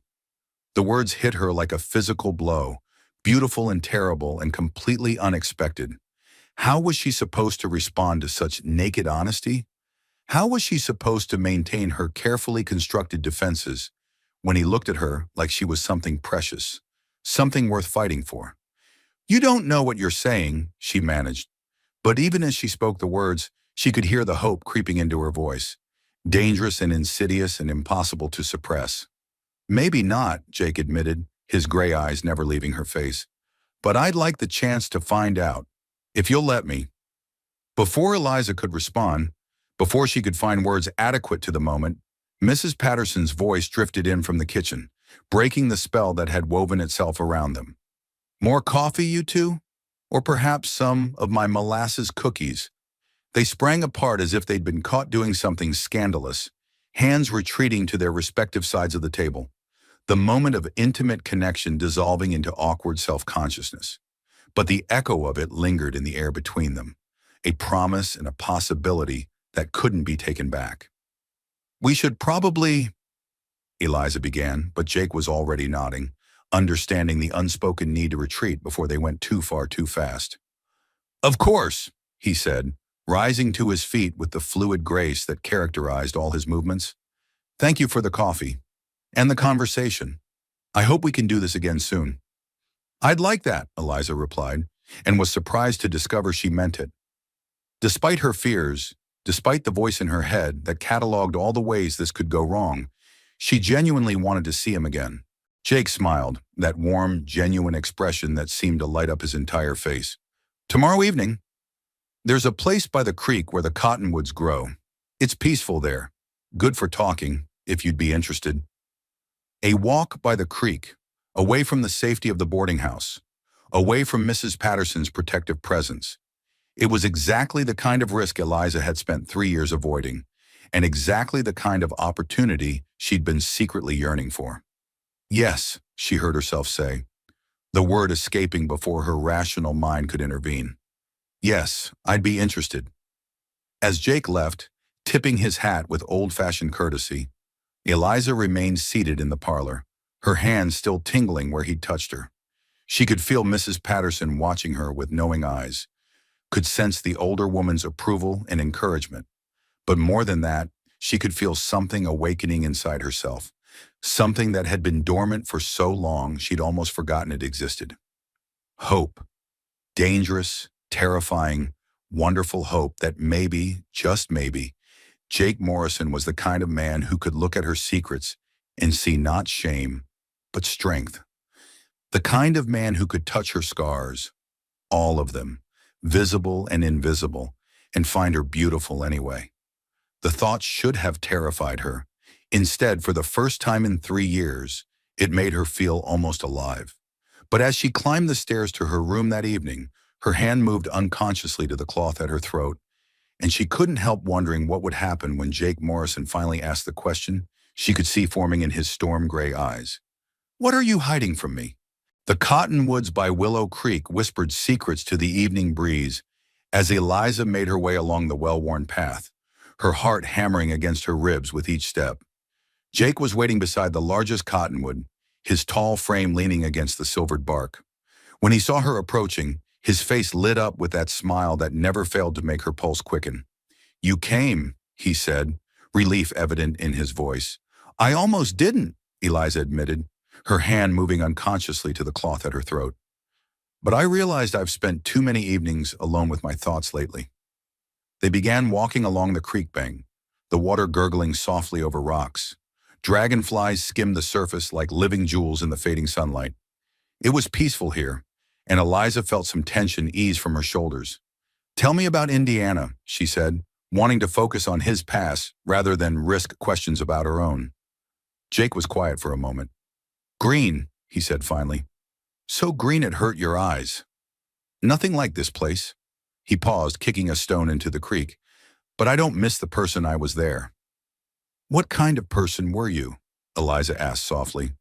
The words hit her like a physical blow, beautiful and terrible and completely unexpected. How was she supposed to respond to such naked honesty? How was she supposed to maintain her carefully constructed defenses when he looked at her like she was something precious, something worth fighting for? "You don't know what you're saying," she managed. But even as she spoke the words, she could hear the hope creeping into her voice, dangerous and insidious and impossible to suppress. "Maybe not," Jake admitted, his gray eyes never leaving her face. "But I'd like the chance to find out, if you'll let me." Before Eliza could respond, before she could find words adequate to the moment, Mrs. Patterson's voice drifted in from the kitchen, breaking the spell that had woven itself around them. "More coffee, you two? Or perhaps some of my molasses cookies?" They sprang apart as if they'd been caught doing something scandalous, hands retreating to their respective sides of the table, the moment of intimate connection dissolving into awkward self-consciousness. But the echo of it lingered in the air between them, a promise and a possibility that couldn't be taken back. "We should probably," Eliza began, but Jake was already nodding, understanding the unspoken need to retreat before they went too far too fast. "Of course," he said, rising to his feet with the fluid grace that characterized all his movements. "Thank you for the coffee. And the conversation. I hope we can do this again soon." "I'd like that," Eliza replied, and was surprised to discover she meant it. Despite her fears, despite the voice in her head that cataloged all the ways this could go wrong, she genuinely wanted to see him again. Jake smiled, that warm, genuine expression that seemed to light up his entire face. "Tomorrow evening. There's a place by the creek where the cottonwoods grow. It's peaceful there. Good for talking, if you'd be interested." A walk by the creek, away from the safety of the boarding house, away from Mrs. Patterson's protective presence. It was exactly the kind of risk Eliza had spent 3 years avoiding, and exactly the kind of opportunity she'd been secretly yearning for. "Yes," she heard herself say, the word escaping before her rational mind could intervene. Yes, I'd be interested. As Jake left, tipping his hat with old-fashioned courtesy, Eliza remained seated in the parlor, her hands still tingling where he'd touched her. She could feel Mrs. Patterson watching her with knowing eyes, could sense the older woman's approval and encouragement. But more than that, she could feel something awakening inside herself, something that had been dormant for so long she'd almost forgotten it existed. Hope. Dangerous, terrifying, wonderful hope that maybe, just maybe, Jake Morrison was the kind of man who could look at her secrets and see not shame, but strength. The kind of man who could touch her scars, all of them, visible and invisible, and find her beautiful anyway. The thought should have terrified her. Instead, for the first time in 3 years, it made her feel almost alive. But as she climbed the stairs to her room that evening, her hand moved unconsciously to the cloth at her throat, and she couldn't help wondering what would happen when Jake Morrison finally asked the question she could see forming in his storm-gray eyes. "What are you hiding from me?" The cottonwoods by Willow Creek whispered secrets to the evening breeze as Eliza made her way along the well-worn path, her heart hammering against her ribs with each step. Jake was waiting beside the largest cottonwood, his tall frame leaning against the silvered bark. When he saw her approaching, his face lit up with that smile that never failed to make her pulse quicken. "You came," he said, relief evident in his voice. "I almost didn't," Eliza admitted, her hand moving unconsciously to the cloth at her throat. "But I realized I've spent too many evenings alone with my thoughts lately." They began walking along the creek bank, the water gurgling softly over rocks. Dragonflies skimmed the surface like living jewels in the fading sunlight. It was peaceful here, and Eliza felt some tension ease from her shoulders. "Tell me about Indiana," she said, wanting to focus on his past rather than risk questions about her own. Jake was quiet for a moment. "Green," he said finally. "So green it hurt your eyes. Nothing like this place." He paused, kicking a stone into the creek. "But I don't miss the person I was there." "What kind of person were you?" Eliza asked softly.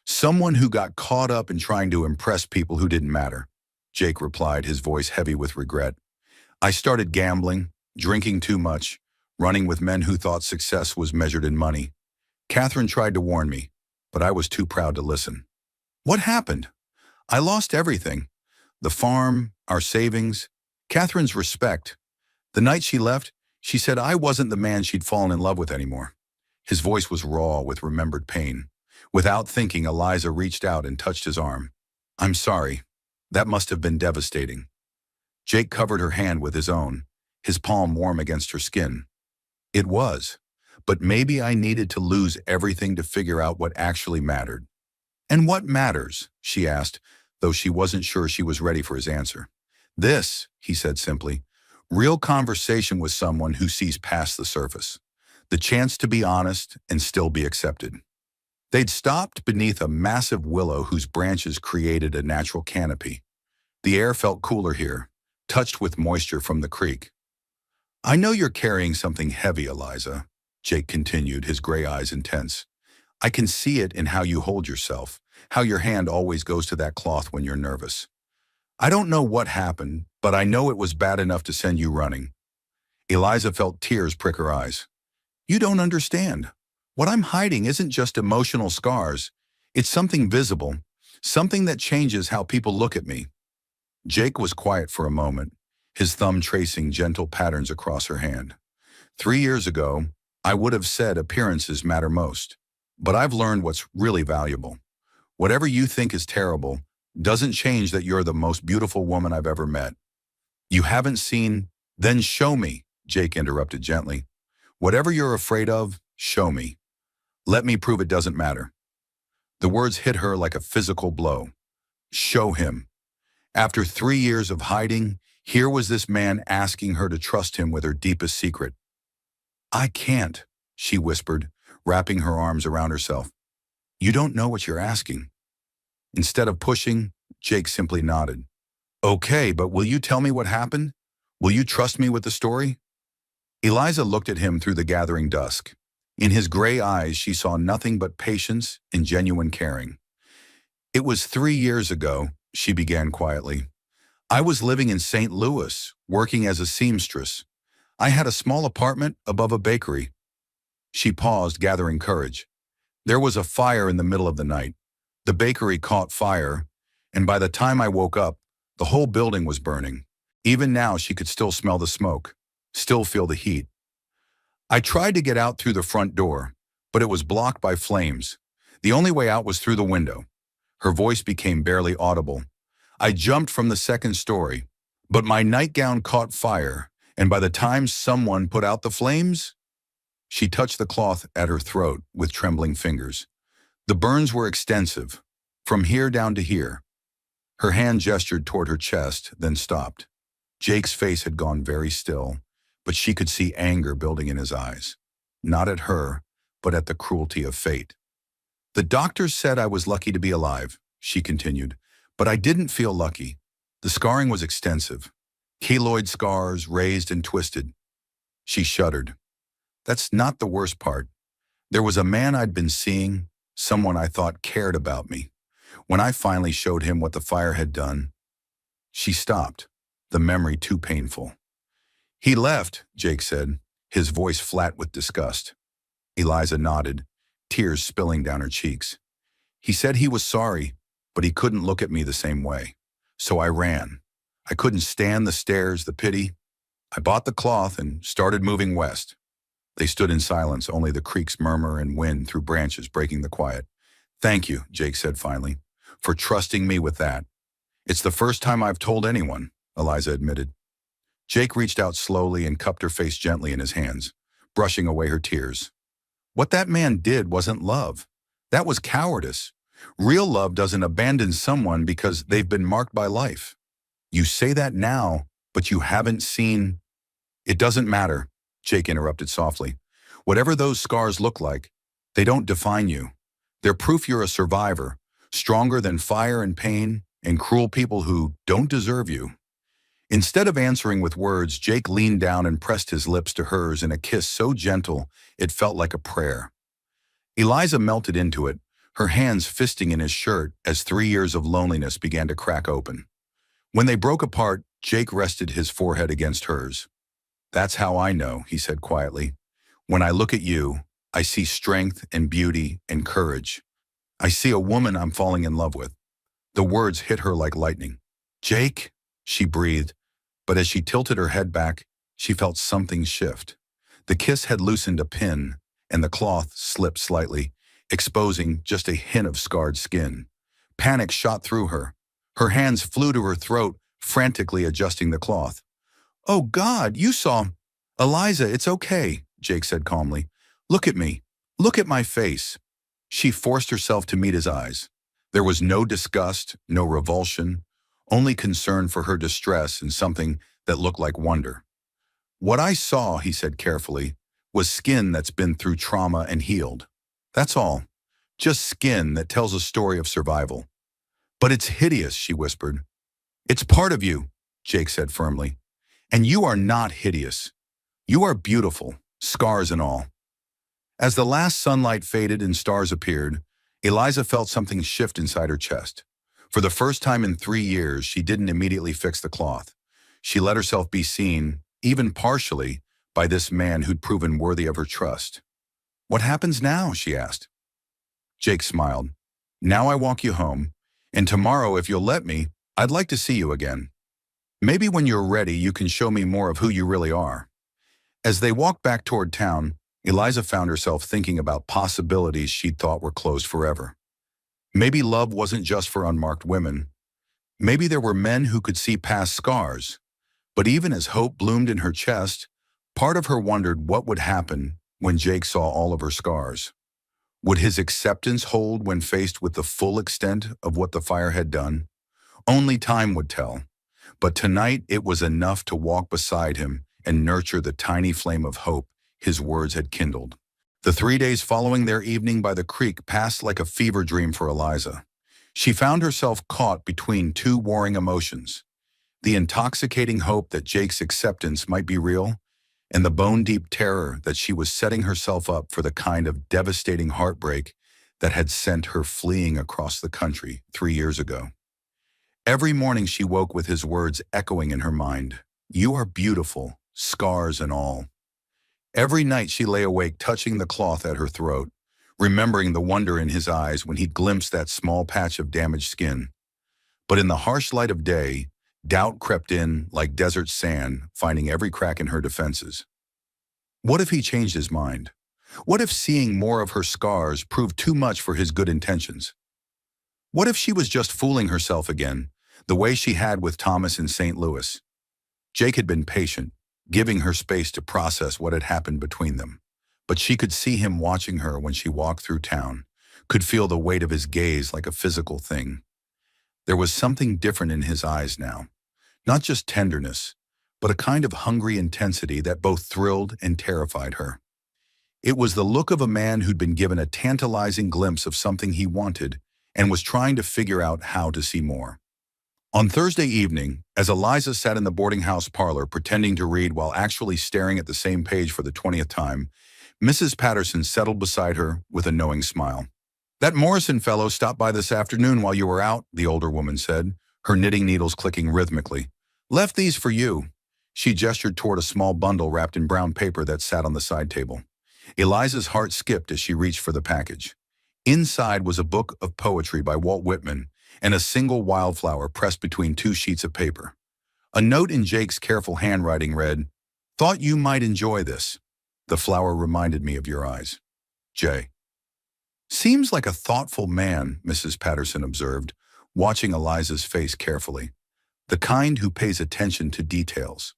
"Someone who got caught up in trying to impress people who didn't matter," Jake replied, his voice heavy with regret. "I started gambling, drinking too much, running with men who thought success was measured in money. Catherine tried to warn me, but I was too proud to listen." "What happened?" "I lost everything. The farm, our savings, Catherine's respect. The night she left, she said I wasn't the man she'd fallen in love with anymore." His voice was raw with remembered pain. Without thinking, Eliza reached out and touched his arm. "I'm sorry. That must have been devastating." Jake covered her hand with his own, his palm warm against her skin. "It was. But maybe I needed to lose everything to figure out what actually mattered." "And what matters?" she asked, though she wasn't sure she was ready for his answer. "This," he said simply, "real conversation with someone who sees past the surface. The chance to be honest and still be accepted." They'd stopped beneath a massive willow whose branches created a natural canopy. The air felt cooler here, touched with moisture from the creek. "I know you're carrying something heavy, Eliza," Jake continued, his gray eyes intense. "I can see it in how you hold yourself, how your hand always goes to that cloth when you're nervous. I don't know what happened, but I know it was bad enough to send you running." Eliza felt tears prick her eyes. "You don't understand. What I'm hiding isn't just emotional scars. It's something visible, something that changes how people look at me." Jake was quiet for a moment, his thumb tracing gentle patterns across her hand. "3 years ago, I would have said appearances matter most. But I've learned what's really valuable. Whatever you think is terrible doesn't change that you're the most beautiful woman I've ever met." "You haven't seen—" "Then show me," Jake interrupted gently. "Whatever you're afraid of, show me. Let me prove it doesn't matter." The words hit her like a physical blow. Show him. After 3 years of hiding, here was this man asking her to trust him with her deepest secret. "I can't," she whispered, wrapping her arms around herself. "You don't know what you're asking." Instead of pushing, Jake simply nodded. "Okay, but will you tell me what happened? Will you trust me with the story?" Eliza looked at him through the gathering dusk. In his gray eyes, she saw nothing but patience and genuine caring. "It was 3 years ago," she began quietly. I was living in St. Louis, working as a seamstress. I had a small apartment above a bakery. She paused, gathering courage. There was a fire in the middle of the night. The bakery caught fire, and by the time I woke up, the whole building was burning. Even now, she could still smell the smoke, still feel the heat. I tried to get out through the front door, but it was blocked by flames. The only way out was through the window. Her voice became barely audible. I jumped from the second story, but my nightgown caught fire, and by the time someone put out the flames, she touched the cloth at her throat with trembling fingers. The burns were extensive, from here down to here. Her hand gestured toward her chest, then stopped. Jake's face had gone very still, but she could see anger building in his eyes. Not at her, but at the cruelty of fate. The doctors said I was lucky to be alive, she continued, but I didn't feel lucky. The scarring was extensive. Keloid scars, raised and twisted. She shuddered. That's not the worst part. There was a man I'd been seeing, someone I thought cared about me. When I finally showed him what the fire had done, she stopped, the memory too painful. He left, Jake said, his voice flat with disgust. Eliza nodded, tears spilling down her cheeks. He said he was sorry, but he couldn't look at me the same way. So I ran. I couldn't stand the stares, the pity. I bought the cloth and started moving west. They stood in silence, only the creek's murmur and wind through branches breaking the quiet. Thank you, Jake said finally, for trusting me with that. It's the first time I've told anyone, Eliza admitted. Jake reached out slowly and cupped her face gently in his hands, brushing away her tears. What that man did wasn't love. That was cowardice. Real love doesn't abandon someone because they've been marked by life. You say that now, but you haven't seen. It doesn't matter, Jake interrupted softly. Whatever those scars look like, they don't define you. They're proof you're a survivor, stronger than fire and pain and cruel people who don't deserve you. Instead of answering with words, Jake leaned down and pressed his lips to hers in a kiss so gentle it felt like a prayer. Eliza melted into it, her hands fisting in his shirt as 3 years of loneliness began to crack open. When they broke apart, Jake rested his forehead against hers. That's how I know, he said quietly. When I look at you, I see strength and beauty and courage. I see a woman I'm falling in love with. The words hit her like lightning. Jake, she breathed, but as she tilted her head back, she felt something shift. The kiss had loosened a pin, and the cloth slipped slightly, exposing just a hint of scarred skin. Panic shot through her. Her hands flew to her throat, frantically adjusting the cloth. Oh God, you saw. Eliza, it's okay, Jake said calmly. Look at me. Look at my face. She forced herself to meet his eyes. There was no disgust, no revulsion, only concern for her distress and something that looked like wonder. What I saw, he said carefully, was skin that's been through trauma and healed. That's all. Just skin that tells a story of survival. But it's hideous, she whispered. It's part of you, Jake said firmly. And you are not hideous. You are beautiful, scars and all. As the last sunlight faded and stars appeared, Eliza felt something shift inside her chest. For the first time in 3 years, she didn't immediately fix the cloth. She let herself be seen, even partially, by this man who'd proven worthy of her trust. What happens now? She asked. Jake smiled. Now I walk you home, and tomorrow, if you'll let me, I'd like to see you again. Maybe when you're ready, you can show me more of who you really are. As they walked back toward town, Eliza found herself thinking about possibilities she'd thought were closed forever. Maybe love wasn't just for unmarked women. Maybe there were men who could see past scars. But even as hope bloomed in her chest, part of her wondered what would happen when Jake saw all of her scars. Would his acceptance hold when faced with the full extent of what the fire had done? Only time would tell. But tonight it was enough to walk beside him and nurture the tiny flame of hope his words had kindled. The 3 days following their evening by the creek passed like a fever dream for Eliza. She found herself caught between two warring emotions: the intoxicating hope that Jake's acceptance might be real, and the bone-deep terror that she was setting herself up for the kind of devastating heartbreak that had sent her fleeing across the country 3 years ago. Every morning she woke with his words echoing in her mind. You are beautiful, scars and all. Every night she lay awake touching the cloth at her throat, remembering the wonder in his eyes when he'd glimpsed that small patch of damaged skin. But in the harsh light of day, doubt crept in like desert sand, finding every crack in her defenses. What if he changed his mind? What if seeing more of her scars proved too much for his good intentions? What if she was just fooling herself again, the way she had with Thomas in St. Louis? Jake had been patient, giving her space to process what had happened between them. But she could see him watching her when she walked through town, could feel the weight of his gaze like a physical thing. There was something different in his eyes now, not just tenderness, but a kind of hungry intensity that both thrilled and terrified her. It was the look of a man who'd been given a tantalizing glimpse of something he wanted and was trying to figure out how to see more. On Thursday evening, as Eliza sat in the boarding house parlor pretending to read while actually staring at the same page for the 20th time, Mrs. Patterson settled beside her with a knowing smile. That Morrison fellow stopped by this afternoon while you were out, the older woman said, her knitting needles clicking rhythmically. Left these for you. She gestured toward a small bundle wrapped in brown paper that sat on the side table. Eliza's heart skipped as she reached for the package. Inside was a book of poetry by Walt Whitman and a single wildflower pressed between two sheets of paper. A note in Jake's careful handwriting read, "Thought you might enjoy this. The flower reminded me of your eyes. Jay." Seems like a thoughtful man, Mrs. Patterson observed, watching Eliza's face carefully. The kind who pays attention to details.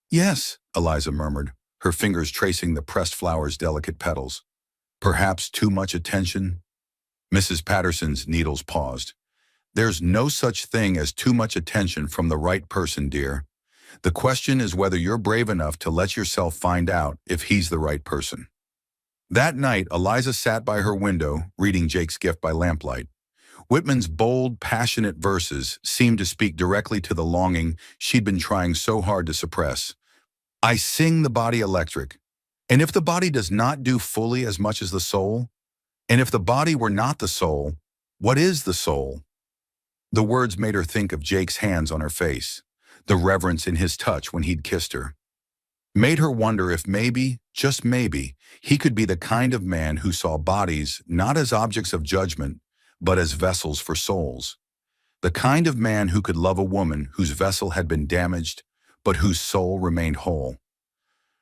Yes, Eliza murmured, her fingers tracing the pressed flower's delicate petals. Perhaps too much attention? Mrs. Patterson's needles paused. There's no such thing as too much attention from the right person, dear. The question is whether you're brave enough to let yourself find out if he's the right person. That night, Eliza sat by her window, reading Jake's Gift by lamplight. Whitman's bold, passionate verses seemed to speak directly to the longing she'd been trying so hard to suppress. I sing the body electric. And if the body does not do fully as much as the soul, and if the body were not the soul, what is the soul? The words made her think of Jake's hands on her face, the reverence in his touch when he'd kissed her. Made her wonder if maybe, just maybe, he could be the kind of man who saw bodies not as objects of judgment, but as vessels for souls. The kind of man who could love a woman whose vessel had been damaged, but whose soul remained whole.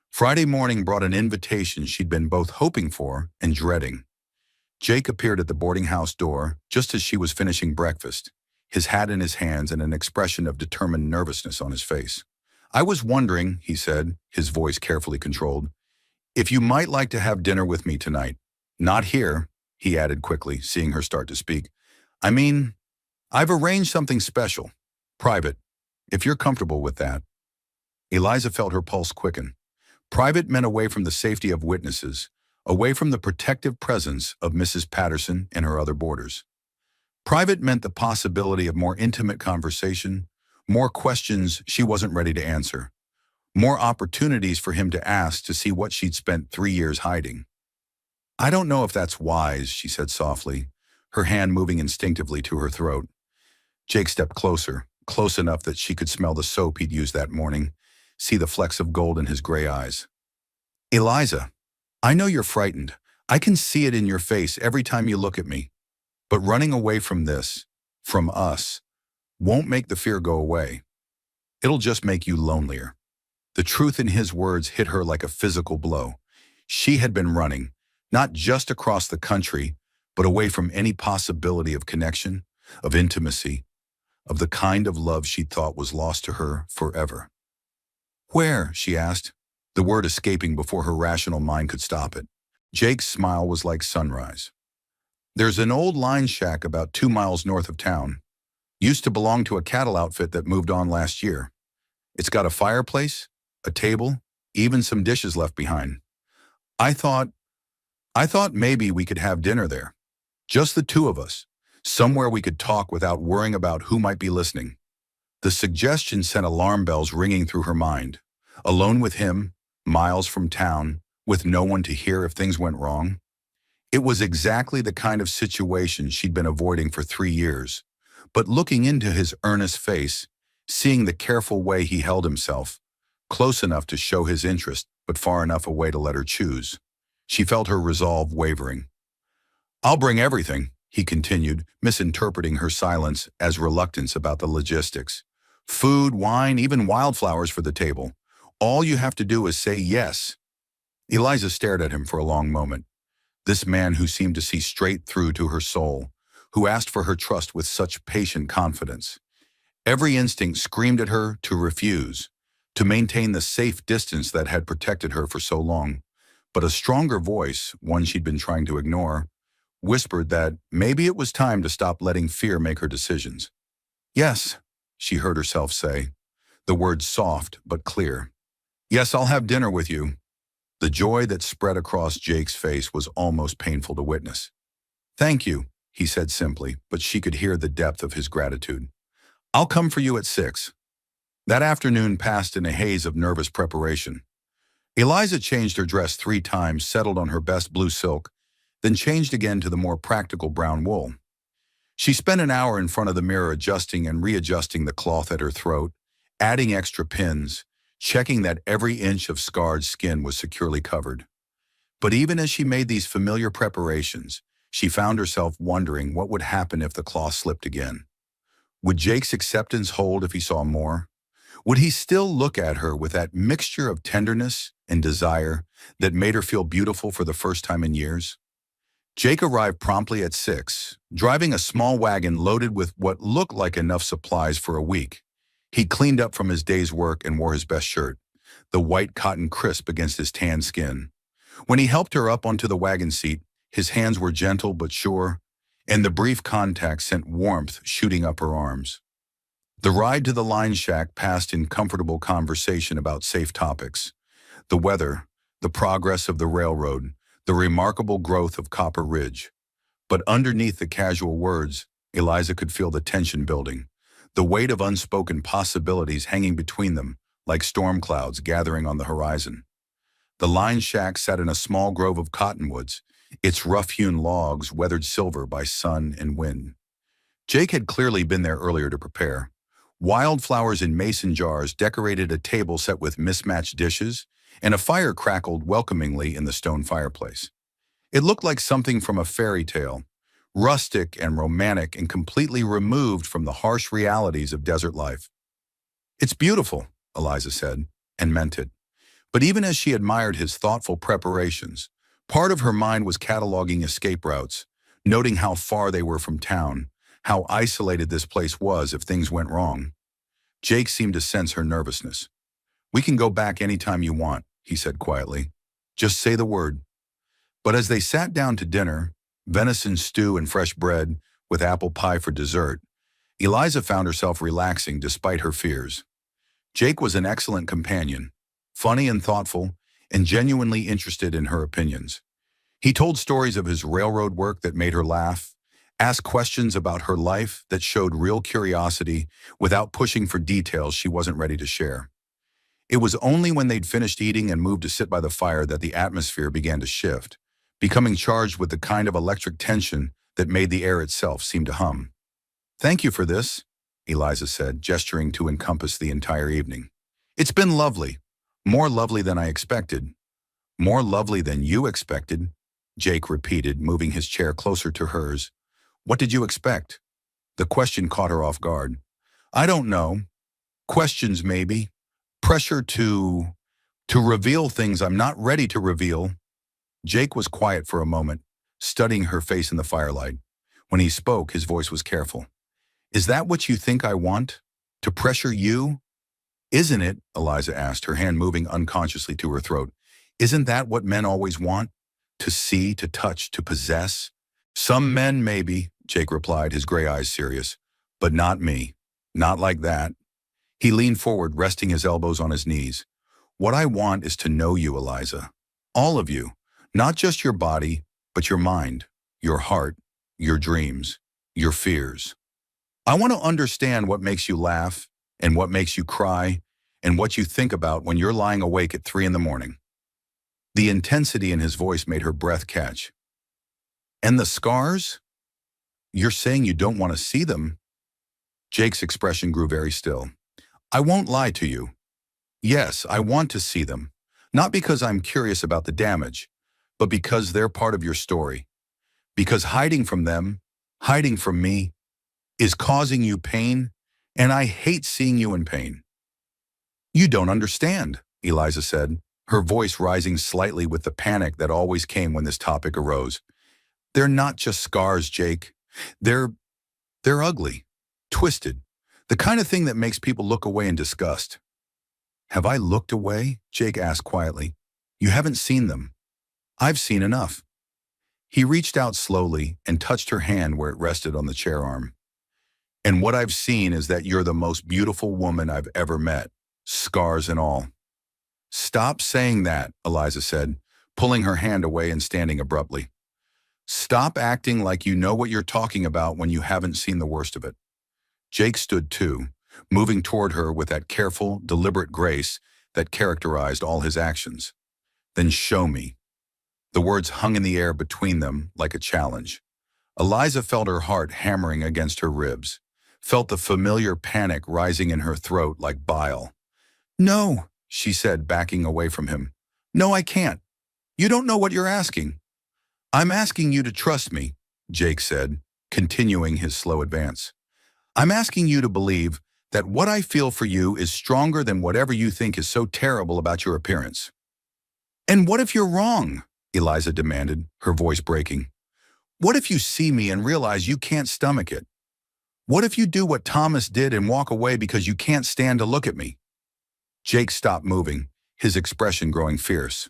Friday morning brought an invitation she'd been both hoping for and dreading. Jake appeared at the boarding house door just as she was finishing breakfast, his hat in his hands and an expression of determined nervousness on his face. I was wondering, he said, his voice carefully controlled, if you might like to have dinner with me tonight. Not here, he added quickly, seeing her start to speak. I mean, I've arranged something special, private, if you're comfortable with that. Eliza felt her pulse quicken. Private meant away from the safety of witnesses, away from the protective presence of Mrs. Patterson and her other boarders. Private meant the possibility of more intimate conversation, more questions she wasn't ready to answer, more opportunities for him to ask to see what she'd spent 3 years hiding. I don't know if that's wise, she said softly, her hand moving instinctively to her throat. Jake stepped closer, close enough that she could smell the soap he'd used that morning, see the flecks of gold in his gray eyes. Eliza, I know you're frightened. I can see it in your face every time you look at me. But running away from this, from us, won't make the fear go away. It'll just make you lonelier. The truth in his words hit her like a physical blow. She had been running, not just across the country, but away from any possibility of connection, of intimacy, of the kind of love she thought was lost to her forever. Where? She asked, the word escaping before her rational mind could stop it. Jake's smile was like sunrise. There's an old line shack about 2 miles north of town. Used to belong to a cattle outfit that moved on last year. It's got a fireplace, a table, even some dishes left behind. I thought maybe we could have dinner there. Just the two of us. Somewhere we could talk without worrying about who might be listening. The suggestion sent alarm bells ringing through her mind. Alone with him, miles from town, with no one to hear if things went wrong. It was exactly the kind of situation she'd been avoiding for 3 years, But looking into his earnest face, seeing the careful way he held himself, close enough to show his interest, but far enough away to let her choose, she felt her resolve wavering. "I'll bring everything," he continued, misinterpreting her silence as reluctance about the logistics. "Food, wine, even wildflowers for the table. All you have to do is say yes." Eliza stared at him for a long moment. This man who seemed to see straight through to her soul, who asked for her trust with such patient confidence. Every instinct screamed at her to refuse, to maintain the safe distance that had protected her for so long. But a stronger voice, one she'd been trying to ignore, whispered that maybe it was time to stop letting fear make her decisions. "Yes," she heard herself say, the words soft but clear. "Yes, I'll have dinner with you." The joy that spread across Jake's face was almost painful to witness. "Thank you," he said simply, but she could hear the depth of his gratitude. "I'll come for you at 6. That afternoon passed in a haze of nervous preparation. Eliza changed her dress 3 times, settled on her best blue silk, then changed again to the more practical brown wool. She spent an hour in front of the mirror adjusting and readjusting the cloth at her throat, adding extra pins, checking that every inch of scarred skin was securely covered. But even as she made these familiar preparations, she found herself wondering what would happen if the cloth slipped again. Would Jake's acceptance hold if he saw more? Would he still look at her with that mixture of tenderness and desire that made her feel beautiful for the first time in years? Jake arrived promptly at 6, driving a small wagon loaded with what looked like enough supplies for a week. He cleaned up from his day's work and wore his best shirt, the white cotton crisp against his tan skin. When he helped her up onto the wagon seat, his hands were gentle but sure, and the brief contact sent warmth shooting up her arms. The ride to the line shack passed in comfortable conversation about safe topics. The weather, the progress of the railroad, the remarkable growth of Copper Ridge. But underneath the casual words, Eliza could feel the tension building, the weight of unspoken possibilities hanging between them like storm clouds gathering on the horizon. The line shack sat in a small grove of cottonwoods, its rough-hewn logs weathered silver by sun and wind. Jake had clearly been there earlier to prepare. Wildflowers in mason jars decorated a table set with mismatched dishes, and a fire crackled welcomingly in the stone fireplace. It looked like something from a fairy tale, rustic and romantic and completely removed from the harsh realities of desert life. "It's beautiful," Eliza said, and meant it. But even as she admired his thoughtful preparations, part of her mind was cataloging escape routes, noting how far they were from town, how isolated this place was if things went wrong. Jake seemed to sense her nervousness. "We can go back anytime you want," he said quietly. "Just say the word." But as they sat down to dinner, venison stew and fresh bread with apple pie for dessert, Eliza found herself relaxing despite her fears. Jake was an excellent companion, funny and thoughtful, and genuinely interested in her opinions. He told stories of his railroad work that made her laugh, asked questions about her life that showed real curiosity without pushing for details she wasn't ready to share. It was only when they'd finished eating and moved to sit by the fire that the atmosphere began to shift, becoming charged with the kind of electric tension that made the air itself seem to hum. "Thank you for this," Eliza said, gesturing to encompass the entire evening. "It's been lovely. More lovely than I expected." "More lovely than you expected," Jake repeated, moving his chair closer to hers. "What did you expect?" The question caught her off guard. "I don't know. Questions, maybe. Pressure to reveal things I'm not ready to reveal." Jake was quiet for a moment, studying her face in the firelight. When he spoke, his voice was careful. "Is that what you think I want? To pressure you?" "Isn't it?" Eliza asked, her hand moving unconsciously to her throat. "Isn't that what men always want? To see, to touch, to possess?" "Some men, maybe," Jake replied, his gray eyes serious. "But not me. Not like that." He leaned forward, resting his elbows on his knees. "What I want is to know you, Eliza. All of you. Not just your body, but your mind, your heart, your dreams, your fears. I want to understand what makes you laugh, and what makes you cry, and what you think about when you're lying awake at 3 in the morning." The intensity in his voice made her breath catch. "And the scars? You're saying you don't want to see them?" Jake's expression grew very still. I won't lie to you. Yes, I want to see them. Not because I'm curious about the damage, but because they're part of your story. Because hiding from them, hiding from me, is causing you pain, and I hate seeing you in pain. You don't understand, Eliza said, her voice rising slightly with the panic that always came when this topic arose. They're not just scars, Jake. They're ugly, twisted, the kind of thing that makes people look away in disgust. Have I looked away? Jake asked quietly. You haven't seen them. I've seen enough. He reached out slowly and touched her hand where it rested on the chair arm. And what I've seen is that you're the most beautiful woman I've ever met, scars and all. Stop saying that, Eliza said, pulling her hand away and standing abruptly. Stop acting like you know what you're talking about when you haven't seen the worst of it. Jake stood too, moving toward her with that careful, deliberate grace that characterized all his actions. Then show me. The words hung in the air between them like a challenge. Eliza felt her heart hammering against her ribs, felt the familiar panic rising in her throat like bile. No, she said, backing away from him. No, I can't. You don't know what you're asking. I'm asking you to trust me, Jake said, continuing his slow advance. I'm asking you to believe that what I feel for you is stronger than whatever you think is so terrible about your appearance. And what if you're wrong? Eliza demanded, her voice breaking. What if you see me and realize you can't stomach it? What if you do what Thomas did and walk away because you can't stand to look at me? Jake stopped moving, his expression growing fierce.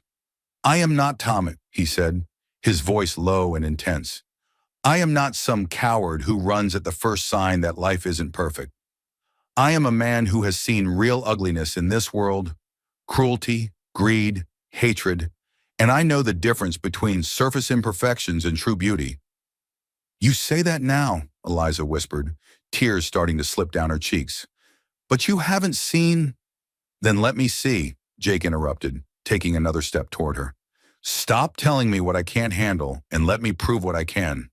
I am not Thomas, he said, his voice low and intense. I am not some coward who runs at the first sign that life isn't perfect. I am a man who has seen real ugliness in this world, cruelty, greed, hatred, and I know the difference between surface imperfections and true beauty. You say that now, Eliza whispered, tears starting to slip down her cheeks. But you haven't seen... Then let me see, Jake interrupted, taking another step toward her. Stop telling me what I can't handle and let me prove what I can.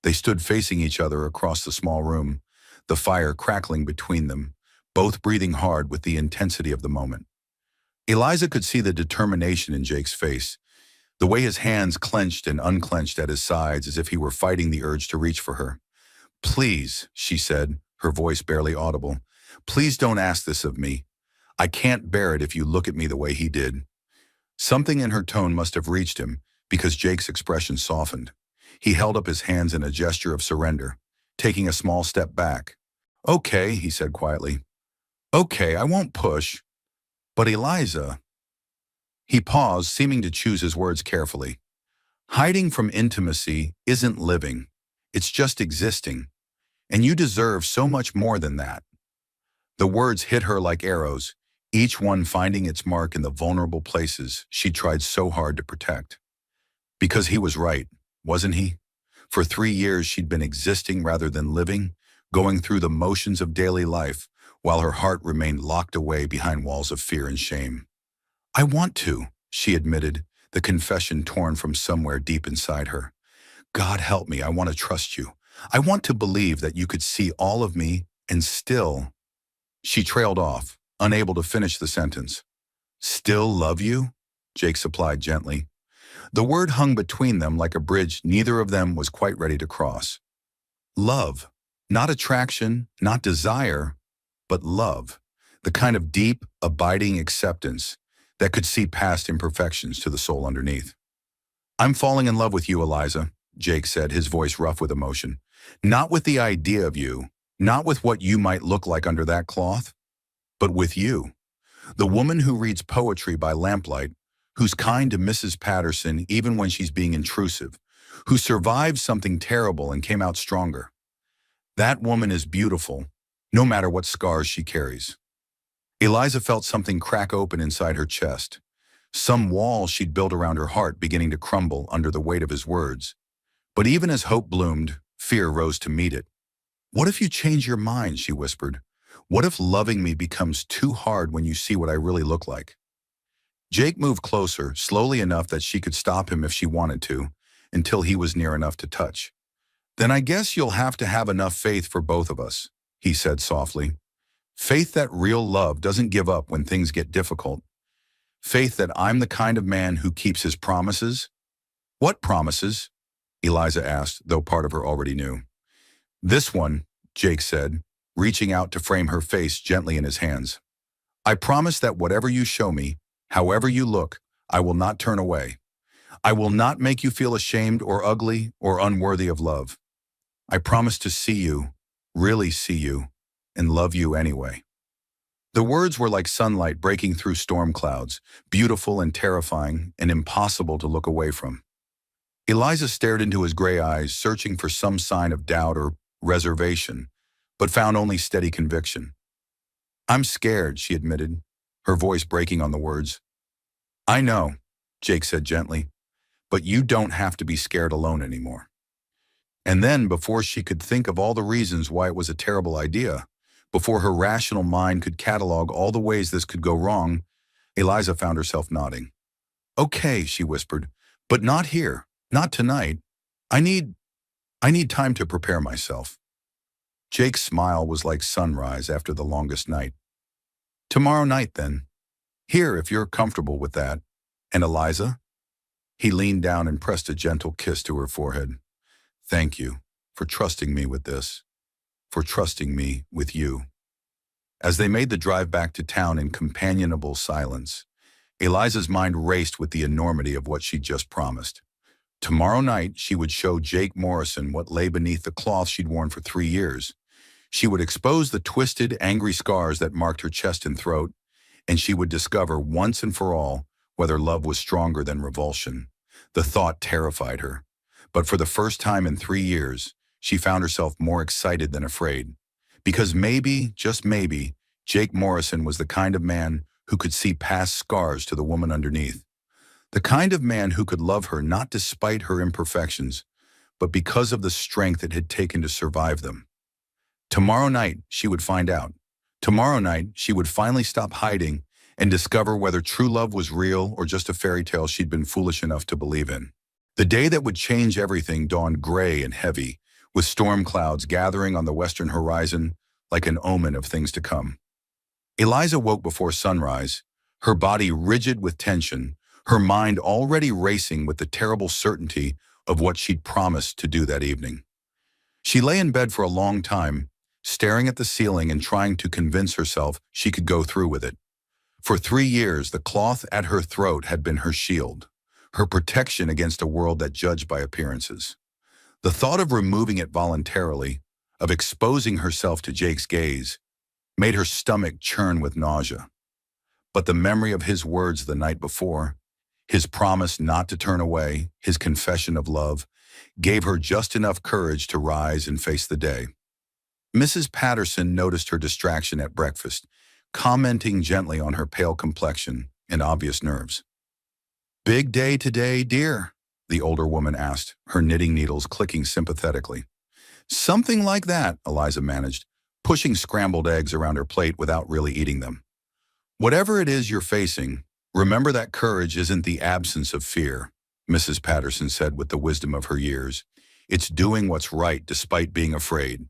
They stood facing each other across the small room, the fire crackling between them, both breathing hard with the intensity of the moment. Eliza could see the determination in Jake's face, the way his hands clenched and unclenched at his sides as if he were fighting the urge to reach for her. Please, she said, her voice barely audible, please don't ask this of me. I can't bear it if you look at me the way he did. Something in her tone must have reached him because Jake's expression softened. He held up his hands in a gesture of surrender, taking a small step back. Okay, he said quietly. Okay, I won't push. But Eliza... He paused, seeming to choose his words carefully. Hiding from intimacy isn't living. It's just existing. And you deserve so much more than that. The words hit her like arrows, each one finding its mark in the vulnerable places she tried so hard to protect. Because he was right, wasn't he? For 3 years she'd been existing rather than living, going through the motions of daily life, while her heart remained locked away behind walls of fear and shame. I want to, she admitted, the confession torn from somewhere deep inside her. God help me, I want to trust you. I want to believe that you could see all of me and still... She trailed off, unable to finish the sentence. Still love you? Jake supplied gently. The word hung between them like a bridge neither of them was quite ready to cross. Love. Not attraction, not desire, but love. The kind of deep, abiding acceptance that could see past imperfections to the soul underneath. I'm falling in love with you, Eliza, Jake said, his voice rough with emotion. Not with the idea of you, not with what you might look like under that cloth, but with you. The woman who reads poetry by lamplight, who's kind to Mrs. Patterson even when she's being intrusive, who survived something terrible and came out stronger. That woman is beautiful, no matter what scars she carries. Eliza felt something crack open inside her chest, some wall she'd built around her heart beginning to crumble under the weight of his words. But even as hope bloomed, fear rose to meet it. What if you change your mind, she whispered. What if loving me becomes too hard when you see what I really look like? Jake moved closer, slowly enough that she could stop him if she wanted to, until he was near enough to touch. Then I guess you'll have to have enough faith for both of us, he said softly. Faith that real love doesn't give up when things get difficult. Faith that I'm the kind of man who keeps his promises. What promises? Eliza asked, though part of her already knew. This one, Jake said, reaching out to frame her face gently in his hands. I promise that whatever you show me, however you look, I will not turn away. I will not make you feel ashamed or ugly or unworthy of love. I promise to see you, really see you, and love you anyway. The words were like sunlight breaking through storm clouds, beautiful and terrifying and impossible to look away from. Eliza stared into his gray eyes, searching for some sign of doubt or reservation, but found only steady conviction. I'm scared, she admitted, her voice breaking on the words. I know, Jake said gently, but you don't have to be scared alone anymore. And then, before she could think of all the reasons why it was a terrible idea, before her rational mind could catalog all the ways this could go wrong, Eliza found herself nodding. Okay, she whispered, but not here, not tonight. I need time to prepare myself. Jake's smile was like sunrise after the longest night. Tomorrow night, then. Here, if you're comfortable with that. And Eliza? He leaned down and pressed a gentle kiss to her forehead. Thank you for trusting me with this, for trusting me with you. As they made the drive back to town in companionable silence, Eliza's mind raced with the enormity of what she'd just promised. Tomorrow night, she would show Jake Morrison what lay beneath the cloth she'd worn for 3 years. She would expose the twisted, angry scars that marked her chest and throat, and she would discover once and for all whether love was stronger than revulsion. The thought terrified her, but for the first time in 3 years, she found herself more excited than afraid. Because maybe, just maybe, Jake Morrison was the kind of man who could see past scars to the woman underneath. The kind of man who could love her not despite her imperfections, but because of the strength it had taken to survive them. Tomorrow night, she would find out. Tomorrow night, she would finally stop hiding and discover whether true love was real or just a fairy tale she'd been foolish enough to believe in. The day that would change everything dawned gray and heavy, with storm clouds gathering on the western horizon like an omen of things to come. Eliza woke before sunrise, her body rigid with tension, her mind already racing with the terrible certainty of what she'd promised to do that evening. She lay in bed for a long time, staring at the ceiling and trying to convince herself she could go through with it. For 3 years, the cloth at her throat had been her shield, her protection against a world that judged by appearances. The thought of removing it voluntarily, of exposing herself to Jake's gaze, made her stomach churn with nausea. But the memory of his words the night before, his promise not to turn away, his confession of love, gave her just enough courage to rise and face the day. Mrs. Patterson noticed her distraction at breakfast, commenting gently on her pale complexion and obvious nerves. Big day today, dear? The older woman asked, her knitting needles clicking sympathetically. Something like that, Eliza managed, pushing scrambled eggs around her plate without really eating them. Whatever it is you're facing, remember that courage isn't the absence of fear, Mrs. Patterson said with the wisdom of her years. It's doing what's right despite being afraid.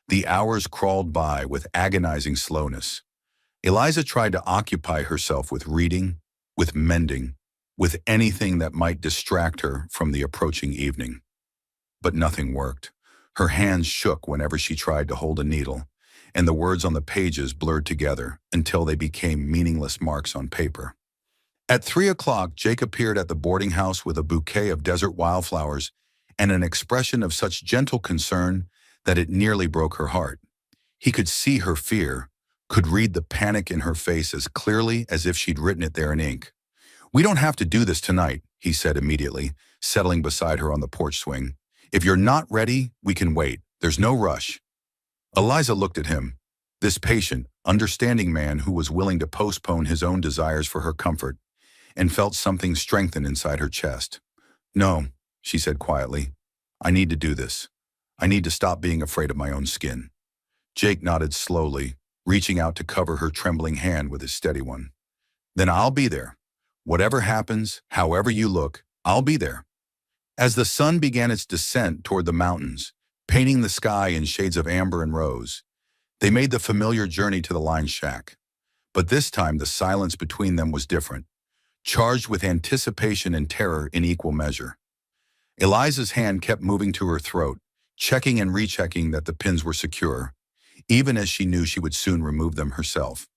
The hours crawled by with agonizing slowness. Eliza tried to occupy herself with reading, with mending, with anything that might distract her from the approaching evening. But nothing worked. Her hands shook whenever she tried to hold a needle, and the words on the pages blurred together until they became meaningless marks on paper. At 3 o'clock, Jake appeared at the boarding house with a bouquet of desert wildflowers and an expression of such gentle concern that it nearly broke her heart. He could see her fear, could read the panic in her face as clearly as if she'd written it there in ink. We don't have to do this tonight, he said immediately, settling beside her on the porch swing. If you're not ready, we can wait. There's no rush. Eliza looked at him, this patient, understanding man who was willing to postpone his own desires for her comfort, and felt something strengthen inside her chest. No, she said quietly. I need to do this. I need to stop being afraid of my own skin. Jake nodded slowly, reaching out to cover her trembling hand with his steady one. Then I'll be there. Whatever happens, however you look, I'll be there. As the sun began its descent toward the mountains, painting the sky in shades of amber and rose, They made the familiar journey to the line shack. But this time the silence between them was different, charged with anticipation and terror in equal measure. Eliza's hand kept moving to her throat, checking and rechecking that the pins were secure, even as she knew she would soon remove them herself.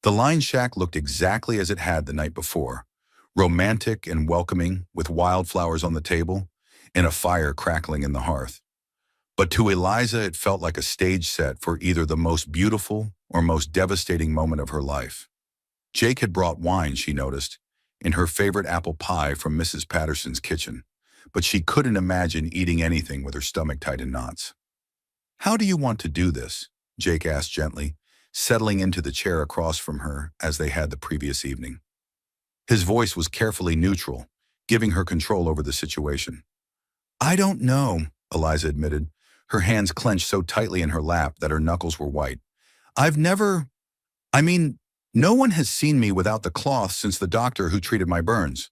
The line shack looked exactly as it had the night before, romantic and welcoming, with wildflowers on the table and a fire crackling in the hearth. But to Eliza it felt like a stage set for either the most beautiful or most devastating moment of her life. Jake had brought wine, she noticed, and her favorite apple pie from Mrs. Patterson's kitchen, but she couldn't imagine eating anything with her stomach tied in knots. "How do you want to do this?" Jake asked gently, settling into the chair across from her as they had the previous evening. His voice was carefully neutral, giving her control over the situation. "I don't know," Eliza admitted, her hands clenched so tightly in her lap that her knuckles were white. "I've never... I mean, no one has seen me without the cloth since the doctor who treated my burns.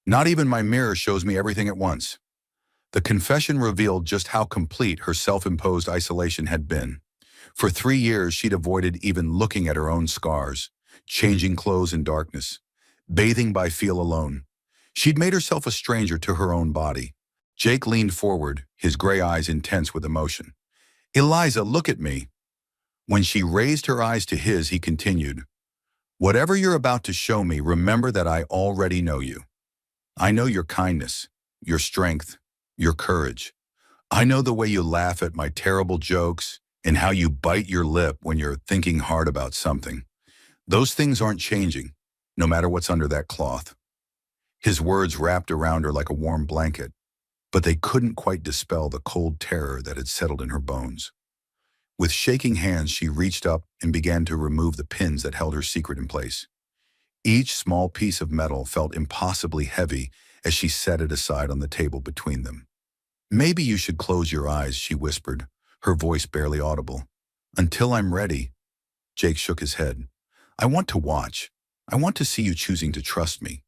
Not even my mirror shows me everything at once." The confession revealed just how complete her self-imposed isolation had been. For 3 years, she'd avoided even looking at her own scars, changing clothes in darkness, bathing by feel alone. She'd made herself a stranger to her own body. Jake leaned forward, his gray eyes intense with emotion. "Eliza, look at me." When she raised her eyes to his, he continued, "Whatever you're about to show me, remember that I already know you. I know your kindness, your strength, your courage. I know the way you laugh at my terrible jokes and how you bite your lip when you're thinking hard about something. Those things aren't changing, no matter what's under that cloth." His words wrapped around her like a warm blanket, but they couldn't quite dispel the cold terror that had settled in her bones. With shaking hands, she reached up and began to remove the pins that held her secret in place. Each small piece of metal felt impossibly heavy as she set it aside on the table between them. "Maybe you should close your eyes," she whispered, her voice barely audible. "Until I'm ready." Jake shook his head. "I want to watch. I want to see you choosing to trust me.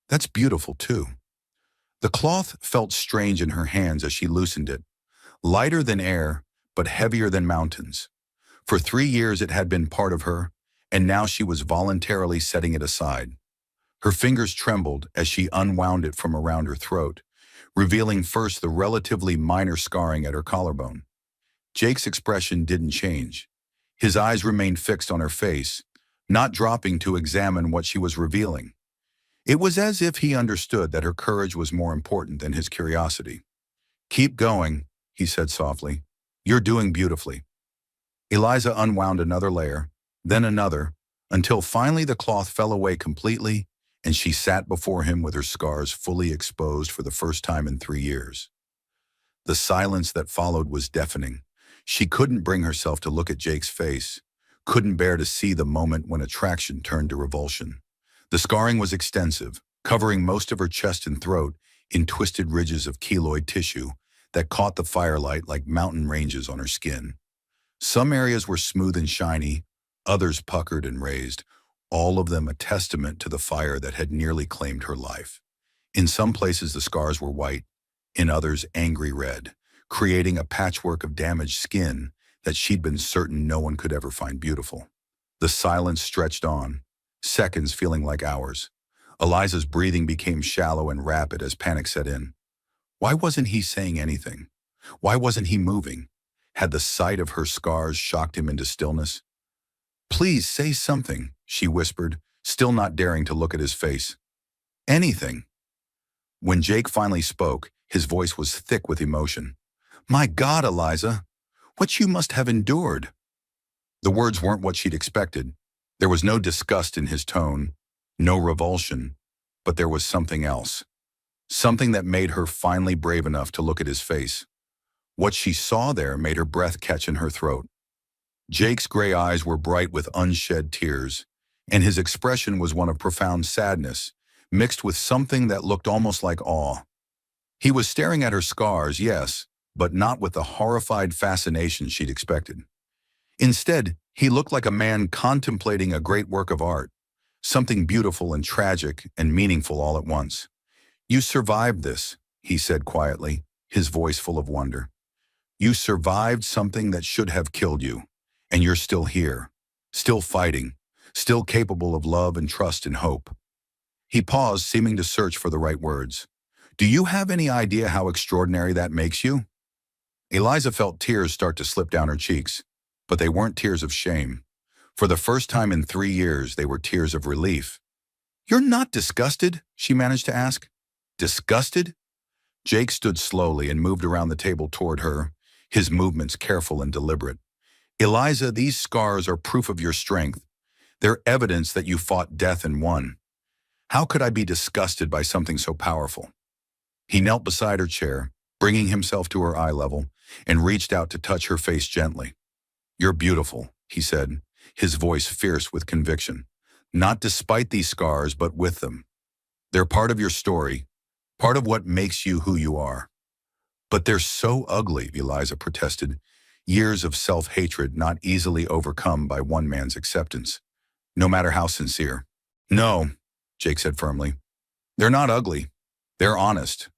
That's beautiful, too." The cloth felt strange in her hands as she loosened it, lighter than air, but heavier than mountains. For 3 years it had been part of her, and now she was voluntarily setting it aside. Her fingers trembled as she unwound it from around her throat, revealing first the relatively minor scarring at her collarbone. Jake's expression didn't change. His eyes remained fixed on her face, not dropping to examine what she was revealing. It was as if he understood that her courage was more important than his curiosity. "Keep going," he said softly. "You're doing beautifully." Eliza unwound another layer, then another, until finally the cloth fell away completely and she sat before him with her scars fully exposed for the first time in 3 years. The silence that followed was deafening. She couldn't bring herself to look at Jake's face, couldn't bear to see the moment when attraction turned to revulsion. The scarring was extensive, covering most of her chest and throat in twisted ridges of keloid tissue that caught the firelight like mountain ranges on her skin. Some areas were smooth and shiny, others puckered and raised, all of them a testament to the fire that had nearly claimed her life. In some places the scars were white, in others angry red, creating a patchwork of damaged skin that she'd been certain no one could ever find beautiful. The silence stretched on, seconds feeling like hours. Eliza's breathing became shallow and rapid as panic set in. Why wasn't he saying anything? Why wasn't he moving? Had the sight of her scars shocked him into stillness? "Please say something," she whispered, still not daring to look at his face. "Anything." When Jake finally spoke, his voice was thick with emotion. "My God, Eliza, what you must have endured." The words weren't what she'd expected. There was no disgust in his tone, no revulsion, but there was something else. Something that made her finally brave enough to look at his face. What she saw there made her breath catch in her throat. Jake's gray eyes were bright with unshed tears, and his expression was one of profound sadness, mixed with something that looked almost like awe. He was staring at her scars, yes, but not with the horrified fascination she'd expected. Instead, he looked like a man contemplating a great work of art, something beautiful and tragic and meaningful all at once. "You survived this," he said quietly, his voice full of wonder. "You survived something that should have killed you, And you're still here, still fighting, still capable of love and trust and hope. He paused, seeming to search for the right words. Do you have any idea how extraordinary that makes you? Eliza felt tears start to slip down her cheeks, but they weren't tears of shame. For the first time in 3 years, they were tears of relief. You're not disgusted? She managed to ask. Disgusted? Jake stood slowly and moved around the table toward her, his movements careful and deliberate. Eliza, these scars are proof of your strength. They're evidence that you fought death and won. How could I be disgusted by something so powerful? He knelt beside her chair, bringing himself to her eye level, and reached out to touch her face gently. You're beautiful, he said, his voice fierce with conviction. Not despite these scars, but with them. They're part of your story, part of what makes you who you are. But they're so ugly, Eliza protested. Years of self-hatred not easily overcome by one man's acceptance, no matter how sincere. No, Jake said firmly. They're not ugly. They're honest.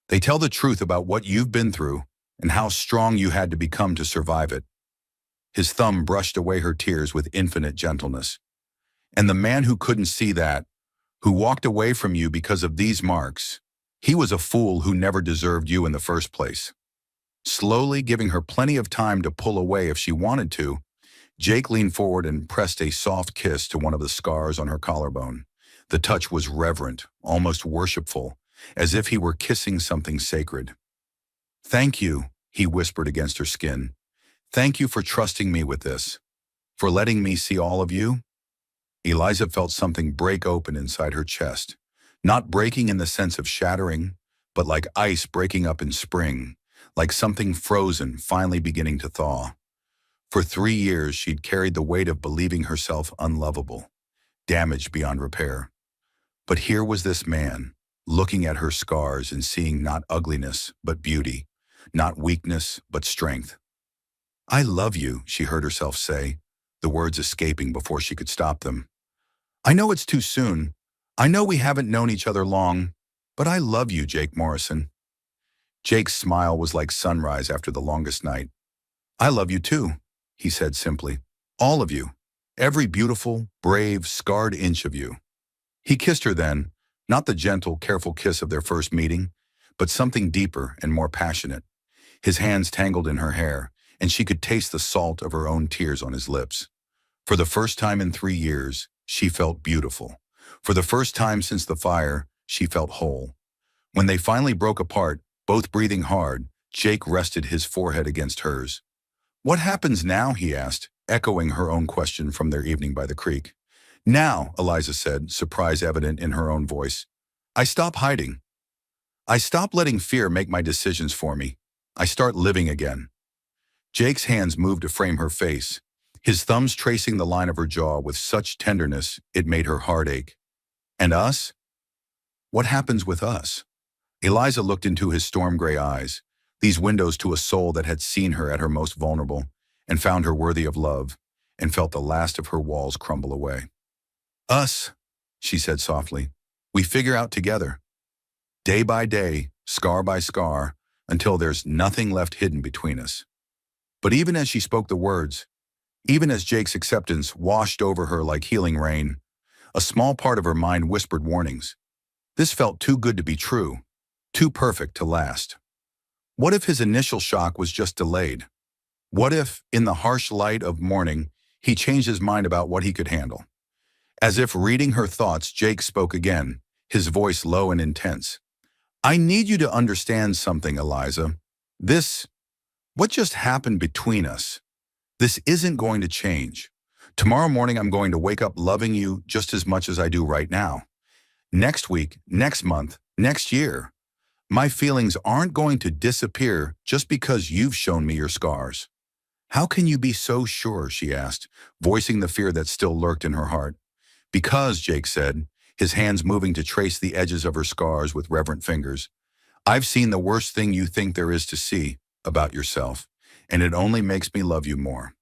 They tell the truth about what you've been through and how strong you had to become to survive it. His thumb brushed away her tears with infinite gentleness. And the man who couldn't see that, who walked away from you because of these marks, he was a fool who never deserved you in the first place. Slowly, giving her plenty of time to pull away if she wanted to, Jake leaned forward and pressed a soft kiss to one of the scars on her collarbone. The touch was reverent, almost worshipful, as if he were kissing something sacred. Thank you, he whispered against her skin. Thank you for trusting me with this, for letting me see all of you. Eliza felt something break open inside her chest, not breaking in the sense of shattering, but like ice breaking up in spring, like something frozen finally beginning to thaw. For 3 years, she'd carried the weight of believing herself unlovable, damaged beyond repair. But here was this man, looking at her scars and seeing not ugliness, but beauty, not weakness, but strength. I love you, she heard herself say, the words escaping before she could stop them. I know it's too soon. I know we haven't known each other long, but I love you, Jake Morrison. Jake's smile was like sunrise after the longest night. I love you too, he said simply. All of you. Every beautiful, brave, scarred inch of you. He kissed her then, not the gentle, careful kiss of their first meeting, but something deeper and more passionate. His hands tangled in her hair, and she could taste the salt of her own tears on his lips. For the first time in 3 years, she felt beautiful. For the first time since the fire, she felt whole. When they finally broke apart, both breathing hard, Jake rested his forehead against hers. What happens now, he asked, echoing her own question from their evening by the creek. Now, Eliza said, surprise evident in her own voice. I stop hiding. I stop letting fear make my decisions for me. I start living again. Jake's hands moved to frame her face, his thumbs tracing the line of her jaw with such tenderness it made her heart ache. And us? What happens with us? Eliza looked into his storm-gray eyes, these windows to a soul that had seen her at her most vulnerable and found her worthy of love, and felt the last of her walls crumble away. Us, she said softly, we figure out together. Day by day, scar by scar, until there's nothing left hidden between us. But even as she spoke the words, even as Jake's acceptance washed over her like healing rain, a small part of her mind whispered warnings. This felt too good to be true, too perfect to last. What if his initial shock was just delayed? What if, in the harsh light of morning, he changed his mind about what he could handle? As if reading her thoughts, Jake spoke again, his voice low and intense. I need you to understand something, Eliza. What just happened between us? This isn't going to change. Tomorrow morning, I'm going to wake up loving you just as much as I do right now. Next week, next month, next year, my feelings aren't going to disappear just because you've shown me your scars. How can you be so sure, she asked, voicing the fear that still lurked in her heart. Because, Jake said, his hands moving to trace the edges of her scars with reverent fingers, I've seen the worst thing you think there is to see about yourself, and it only makes me love you more.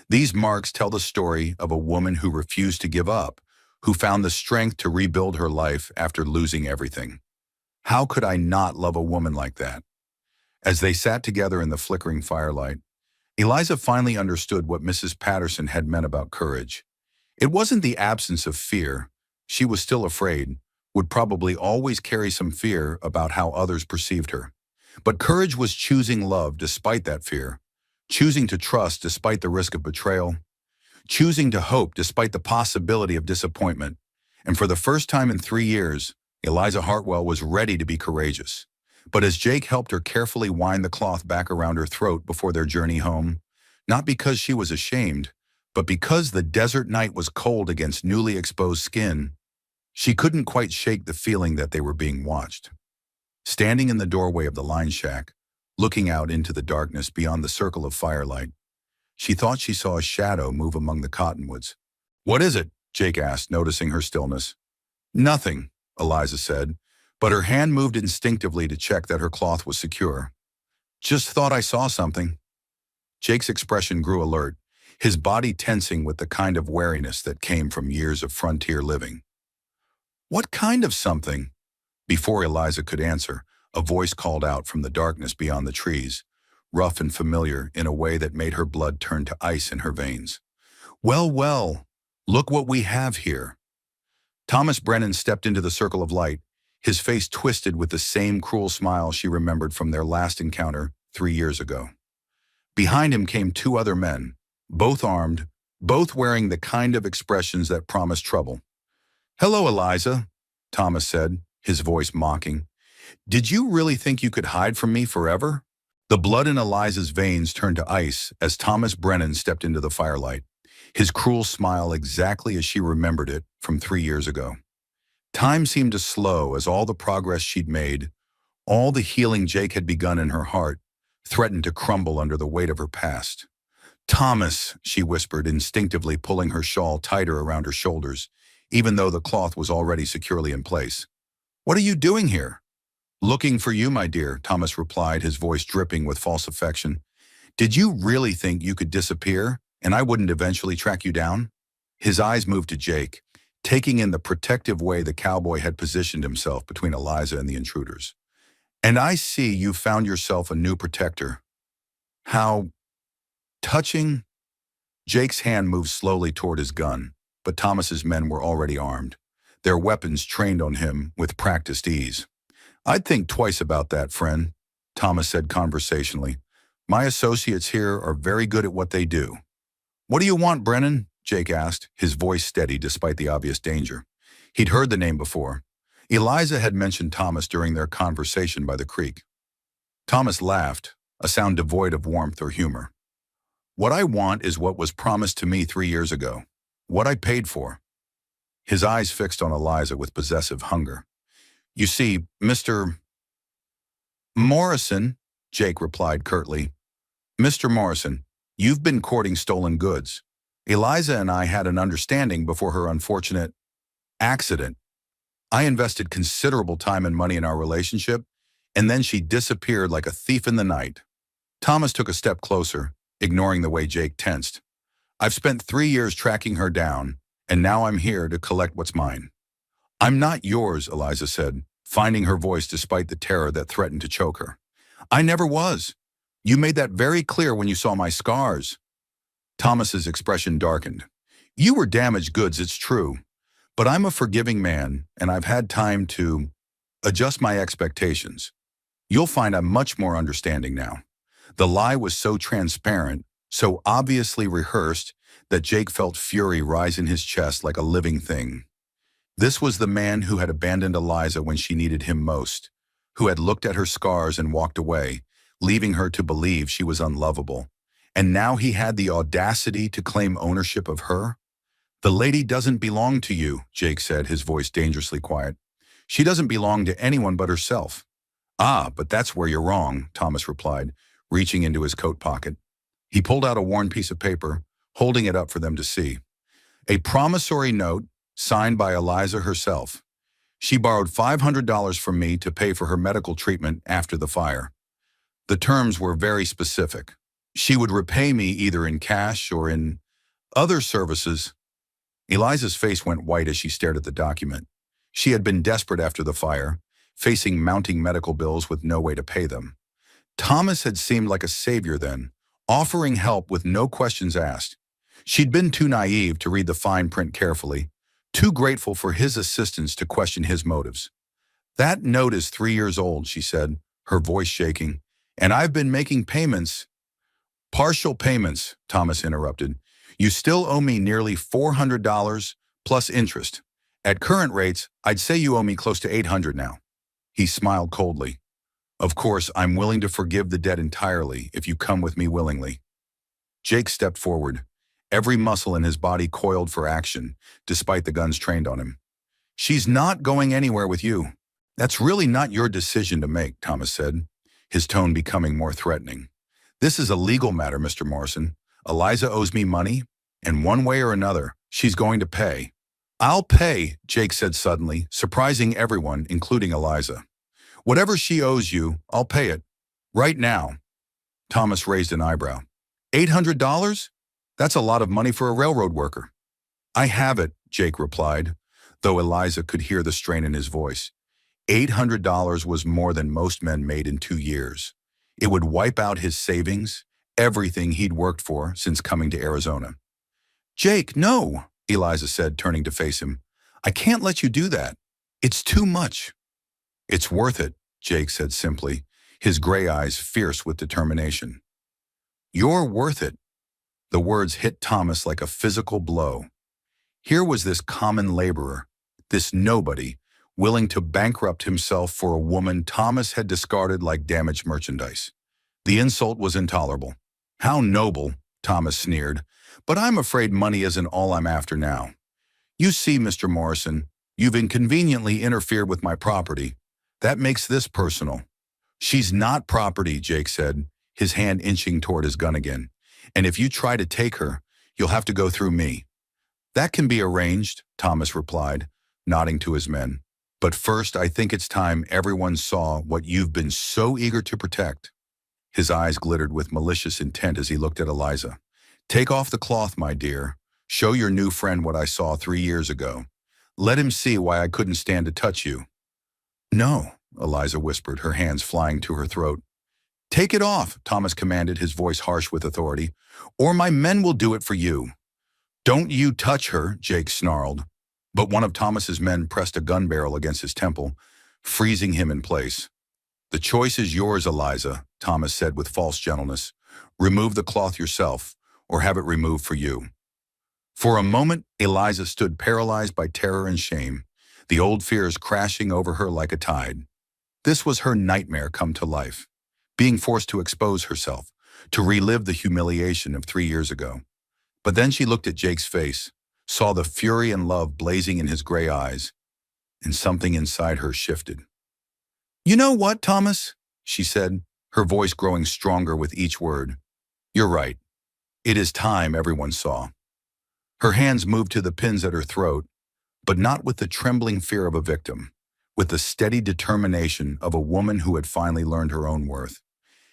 These marks tell the story of a woman who refused to give up, who found the strength to rebuild her life after losing everything. How could I not love a woman like that? As they sat together in the flickering firelight, Eliza finally understood what Mrs. Patterson had meant about courage. It wasn't the absence of fear. She was still afraid, would probably always carry some fear about how others perceived her. But courage was choosing love despite that fear, choosing to trust despite the risk of betrayal, choosing to hope despite the possibility of disappointment. And for the first time in 3 years, Eliza Hartwell was ready to be courageous. But as Jake helped her carefully wind the cloth back around her throat before their journey home, not because she was ashamed, but because the desert night was cold against newly exposed skin, she couldn't quite shake the feeling that they were being watched. Standing in the doorway of the line shack, looking out into the darkness beyond the circle of firelight, she thought she saw a shadow move among the cottonwoods. "What is it?" Jake asked, noticing her stillness. "Nothing," Eliza said, but her hand moved instinctively to check that her cloth was secure. "Just thought I saw something." Jake's expression grew alert, his body tensing with the kind of wariness that came from years of frontier living. "What kind of something?" Before Eliza could answer, a voice called out from the darkness beyond the trees, rough and familiar in a way that made her blood turn to ice in her veins. "Well, well, look what we have here." Thomas Brennan stepped into the circle of light, his face twisted with the same cruel smile she remembered from their last encounter 3 years ago. Behind him came two other men, both armed, both wearing the kind of expressions that promised trouble. "Hello, Eliza," Thomas said, his voice mocking. "Did you really think you could hide from me forever?" The blood in Eliza's veins turned to ice as Thomas Brennan stepped into the firelight, his cruel smile exactly as she remembered it from 3 years ago. Time seemed to slow as all the progress she'd made, all the healing Jake had begun in her heart, threatened to crumble under the weight of her past. "Thomas," she whispered, instinctively pulling her shawl tighter around her shoulders, even though the cloth was already securely in place. "What are you doing here?" "Looking for you, my dear," Thomas replied, his voice dripping with false affection. "Did you really think you could disappear, and I wouldn't eventually track you down?" His eyes moved to Jake, taking in the protective way the cowboy had positioned himself between Eliza and the intruders. "And I see you found yourself a new protector. How touching." Jake's hand moved slowly toward his gun, but Thomas's men were already armed, their weapons trained on him with practiced ease. "I'd think twice about that, friend," Thomas said conversationally. "My associates here are very good at what they do." "What do you want, Brennan?" Jake asked, his voice steady despite the obvious danger. He'd heard the name before. Eliza had mentioned Thomas during their conversation by the creek. Thomas laughed, a sound devoid of warmth or humor. "What I want is what was promised to me 3 years ago. What I paid for." His eyes fixed on Eliza with possessive hunger. "You see, Mr. Morrison," Jake replied curtly. "Mr. Morrison, you've been courting stolen goods. Eliza and I had an understanding before her unfortunate accident. I invested considerable time and money in our relationship, and then she disappeared like a thief in the night." Thomas took a step closer, ignoring the way Jake tensed. "I've spent 3 years tracking her down, and now I'm here to collect what's mine." "I'm not yours," Eliza said, finding her voice despite the terror that threatened to choke her. "I never was. You made that very clear when you saw my scars." Thomas's expression darkened. "You were damaged goods, it's true, but I'm a forgiving man, and I've had time to adjust my expectations. You'll find I'm much more understanding now." The lie was so transparent, so obviously rehearsed, that Jake felt fury rise in his chest like a living thing. This was the man who had abandoned Eliza when she needed him most, who had looked at her scars and walked away, leaving her to believe she was unlovable. And now he had the audacity to claim ownership of her? "The lady doesn't belong to you," Jake said, his voice dangerously quiet. "She doesn't belong to anyone but herself." "Ah, but that's where you're wrong," Thomas replied, reaching into his coat pocket. He pulled out a worn piece of paper, holding it up for them to see. A promissory note signed by Eliza herself. She borrowed $500 from me to pay for her medical treatment after the fire. The terms were very specific. She would repay me either in cash or in other services. Eliza's face went white as she stared at the document. She had been desperate after the fire, facing mounting medical bills with no way to pay them. Thomas had seemed like a savior then, offering help with no questions asked. She'd been too naive to read the fine print carefully, too grateful for his assistance to question his motives. "That note is 3 years old," she said, her voice shaking, "and I've been making payments." "Partial payments," Thomas interrupted. "You still owe me nearly $400 plus interest. At current rates, I'd say you owe me close to 800 now." He smiled coldly. "Of course, I'm willing to forgive the debt entirely if you come with me willingly." Jake stepped forward, every muscle in his body coiled for action, despite the guns trained on him. "She's not going anywhere with you." "That's really not your decision to make," Thomas said, his tone becoming more threatening. "This is a legal matter, Mr. Morrison. Eliza owes me money, and one way or another, she's going to pay." "I'll pay," Jake said suddenly, surprising everyone, including Eliza. "Whatever she owes you, I'll pay it. Right now." Thomas raised an eyebrow. $800? That's a lot of money for a railroad worker." "I have it," Jake replied, though Eliza could hear the strain in his voice. $800 was more than most men made in 2 years. It would wipe out his savings, everything he'd worked for since coming to Arizona. "Jake, no," Eliza said, turning to face him. "I can't let you do that. It's too much." "It's worth it," Jake said simply, his gray eyes fierce with determination. "You're worth it." The words hit Thomas like a physical blow. Here was this common laborer, this nobody, willing to bankrupt himself for a woman Thomas had discarded like damaged merchandise. The insult was intolerable. "How noble," Thomas sneered, "but I'm afraid money isn't all I'm after now. You see, Mr. Morrison, you've inconveniently interfered with my property. That makes this personal." "She's not property," Jake said, his hand inching toward his gun again. "And if you try to take her, you'll have to go through me." "That can be arranged," Thomas replied, nodding to his men. "But first, I think it's time everyone saw what you've been so eager to protect." His eyes glittered with malicious intent as he looked at Eliza. "Take off the cloth, my dear. Show your new friend what I saw 3 years ago. Let him see why I couldn't stand to touch you." "No," Eliza whispered, her hands flying to her throat. "Take it off," Thomas commanded, his voice harsh with authority, "or my men will do it for you." "Don't you touch her," Jake snarled. But one of Thomas's men pressed a gun barrel against his temple, freezing him in place. "The choice is yours, Eliza," Thomas said with false gentleness. "Remove the cloth yourself, or have it removed for you." For a moment, Eliza stood paralyzed by terror and shame, the old fears crashing over her like a tide. This was her nightmare come to life, being forced to expose herself, to relive the humiliation of 3 years ago. But then she looked at Jake's face, saw the fury and love blazing in his gray eyes, and something inside her shifted. "You know what, Thomas?" she said, her voice growing stronger with each word. "You're right. It is time everyone saw." Her hands moved to the pins at her throat, but not with the trembling fear of a victim, with the steady determination of a woman who had finally learned her own worth.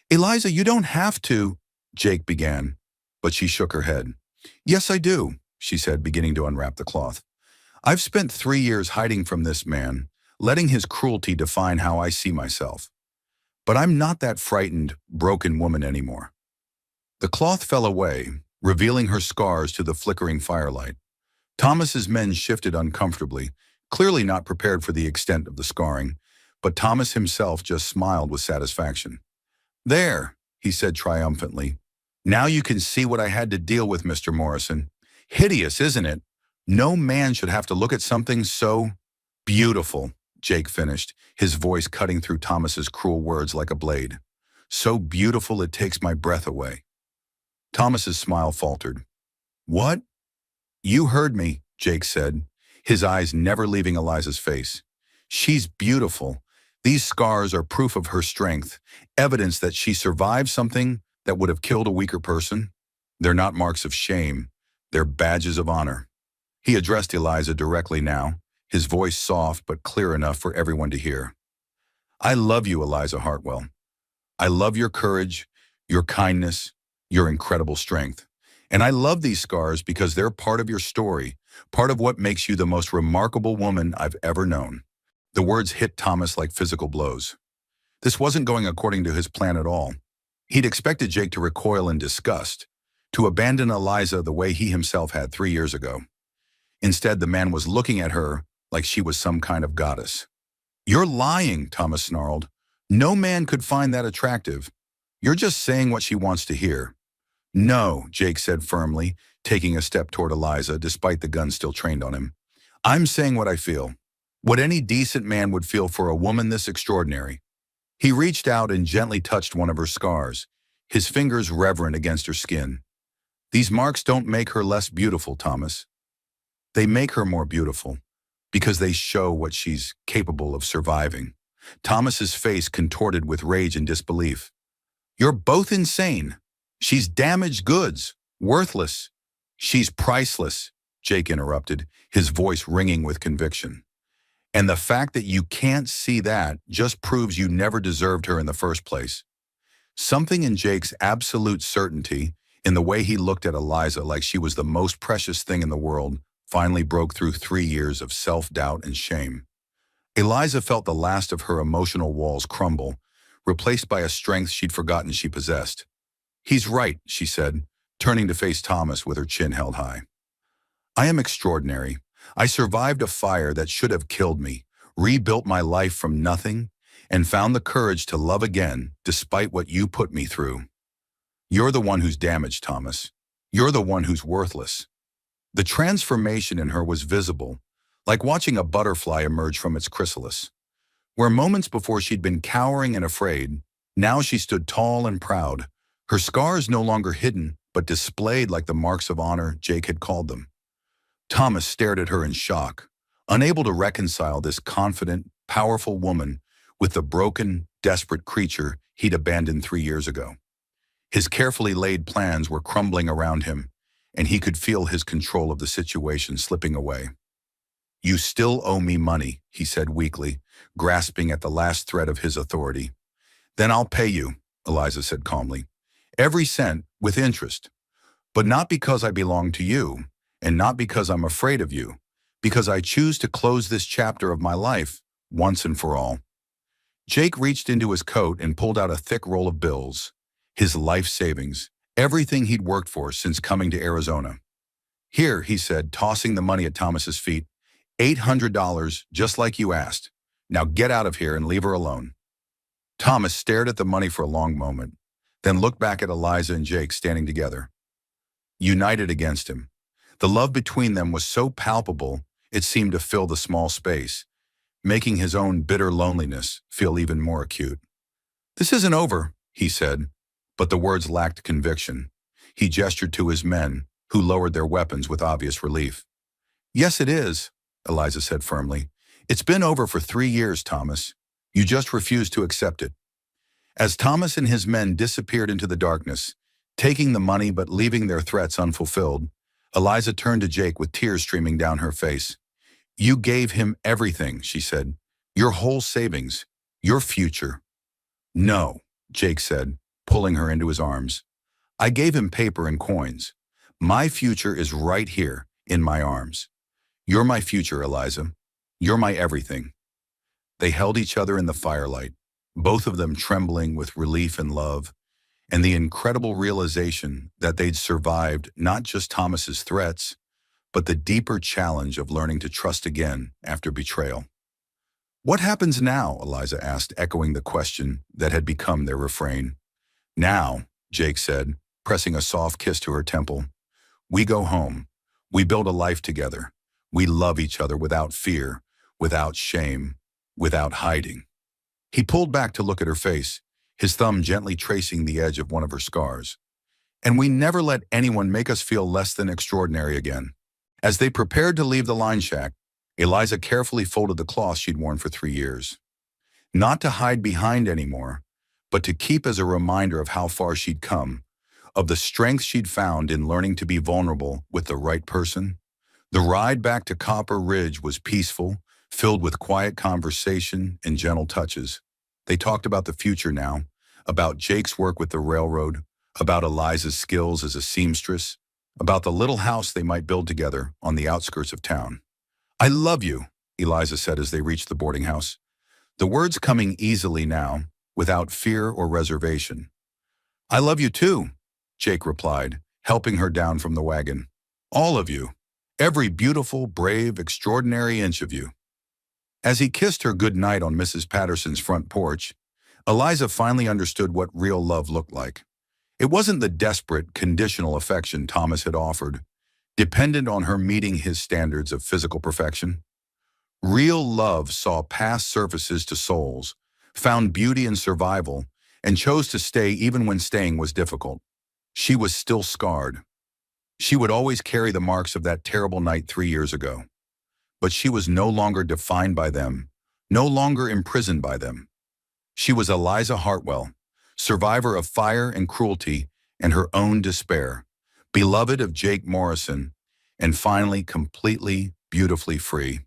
"Eliza, you don't have to," Jake began, but she shook her head. "Yes, I do," she said, beginning to unwrap the cloth. "I've spent 3 years hiding from this man, letting his cruelty define how I see myself. But I'm not that frightened, broken woman anymore." The cloth fell away, revealing her scars to the flickering firelight. Thomas's men shifted uncomfortably, clearly not prepared for the extent of the scarring, but Thomas himself just smiled with satisfaction. "There," he said triumphantly. "Now you can see what I had to deal with, Mr. Morrison. Hideous, isn't it? No man should have to look at something so beautiful," Jake finished, his voice cutting through Thomas's cruel words like a blade. "So beautiful it takes my breath away." Thomas's smile faltered. "What?" "You heard me," Jake said, his eyes never leaving Eliza's face. "She's beautiful. These scars are proof of her strength, evidence that she survived something that would have killed a weaker person. They're not marks of shame. They're badges of honor." He addressed Eliza directly now, his voice soft but clear enough for everyone to hear. "I love you, Eliza Hartwell. I love your courage, your kindness, your incredible strength. And I love these scars because they're part of your story, part of what makes you the most remarkable woman I've ever known." The words hit Thomas like physical blows. This wasn't going according to his plan at all. He'd expected Jake to recoil in disgust, to abandon Eliza the way he himself had 3 years ago. Instead, the man was looking at her like she was some kind of goddess. "You're lying," Thomas snarled. "No man could find that attractive. You're just saying what she wants to hear." "No," Jake said firmly, taking a step toward Eliza despite the gun still trained on him. "I'm saying what I feel. What any decent man would feel for a woman this extraordinary." He reached out and gently touched one of her scars, his fingers reverent against her skin. "These marks don't make her less beautiful, Thomas. They make her more beautiful, because they show what she's capable of surviving." Thomas's face contorted with rage and disbelief. "You're both insane. She's damaged goods, worthless. She's priceless," Jake interrupted, his voice ringing with conviction. "And the fact that you can't see that just proves you never deserved her in the first place." Something in Jake's absolute certainty, in the way he looked at Eliza like she was the most precious thing in the world, finally broke through 3 years of self-doubt and shame. Eliza felt the last of her emotional walls crumble, replaced by a strength she'd forgotten she possessed. "He's right," she said, turning to face Thomas with her chin held high. "I am extraordinary. I survived a fire that should have killed me, rebuilt my life from nothing, and found the courage to love again despite what you put me through. You're the one who's damaged, Thomas. You're the one who's worthless." The transformation in her was visible, like watching a butterfly emerge from its chrysalis. Where moments before she'd been cowering and afraid, now she stood tall and proud, her scars no longer hidden, but displayed like the marks of honor Jake had called them. Thomas stared at her in shock, unable to reconcile this confident, powerful woman with the broken, desperate creature he'd abandoned 3 years ago. His carefully laid plans were crumbling around him, and he could feel his control of the situation slipping away. "You still owe me money," he said weakly, grasping at the last thread of his authority. "Then I'll pay you," Eliza said calmly. "Every cent, with interest. But not because I belong to you, and not because I'm afraid of you, because I choose to close this chapter of my life once and for all." Jake reached into his coat and pulled out a thick roll of bills, his life savings, everything he'd worked for since coming to Arizona. "Here," he said, tossing the money at Thomas's feet, $800, just like you asked. Now get out of here and leave her alone." Thomas stared at the money for a long moment, then looked back at Eliza and Jake standing together, united against him. The love between them was so palpable it seemed to fill the small space, making his own bitter loneliness feel even more acute. "This isn't over," he said, but the words lacked conviction. He gestured to his men, who lowered their weapons with obvious relief. "Yes, it is," Eliza said firmly. "It's been over for 3 years, Thomas. You just refuse to accept it." As Thomas and his men disappeared into the darkness, taking the money but leaving their threats unfulfilled, Eliza turned to Jake with tears streaming down her face. "You gave him everything," she said. "Your whole savings, your future." "No," Jake said, pulling her into his arms. "I gave him paper and coins. My future is right here, in my arms. You're my future, Eliza. You're my everything." They held each other in the firelight, both of them trembling with relief and love, and the incredible realization that they'd survived not just Thomas's threats, but the deeper challenge of learning to trust again after betrayal. "What happens now?" Eliza asked, echoing the question that had become their refrain. "Now," Jake said, pressing a soft kiss to her temple, "we go home. We build a life together. We love each other without fear, without shame, without hiding." He pulled back to look at her face, his thumb gently tracing the edge of one of her scars. "And we never let anyone make us feel less than extraordinary again." As they prepared to leave the line shack, Eliza carefully folded the cloth she'd worn for 3 years. Not to hide behind anymore, but to keep as a reminder of how far she'd come, of the strength she'd found in learning to be vulnerable with the right person. The ride back to Copper Ridge was peaceful, filled with quiet conversation and gentle touches. They talked about the future now, about Jake's work with the railroad, about Eliza's skills as a seamstress, about the little house they might build together on the outskirts of town. "I love you," Eliza said as they reached the boarding house, the words coming easily now, without fear or reservation. I love you too, Jake replied, helping her down from the wagon. All of you. Every beautiful, brave, extraordinary inch of you. As he kissed her good night on Mrs. Patterson's front porch, Eliza finally understood what real love looked like. It wasn't the desperate, conditional affection Thomas had offered, dependent on her meeting his standards of physical perfection. Real love saw past surfaces to souls, found beauty in survival, and chose to stay even when staying was difficult. She was still scarred. She would always carry the marks of that terrible night 3 years ago. But she was no longer defined by them, no longer imprisoned by them. She was Eliza Hartwell, survivor of fire and cruelty and her own despair, beloved of Jake Morrison, and finally completely, beautifully free.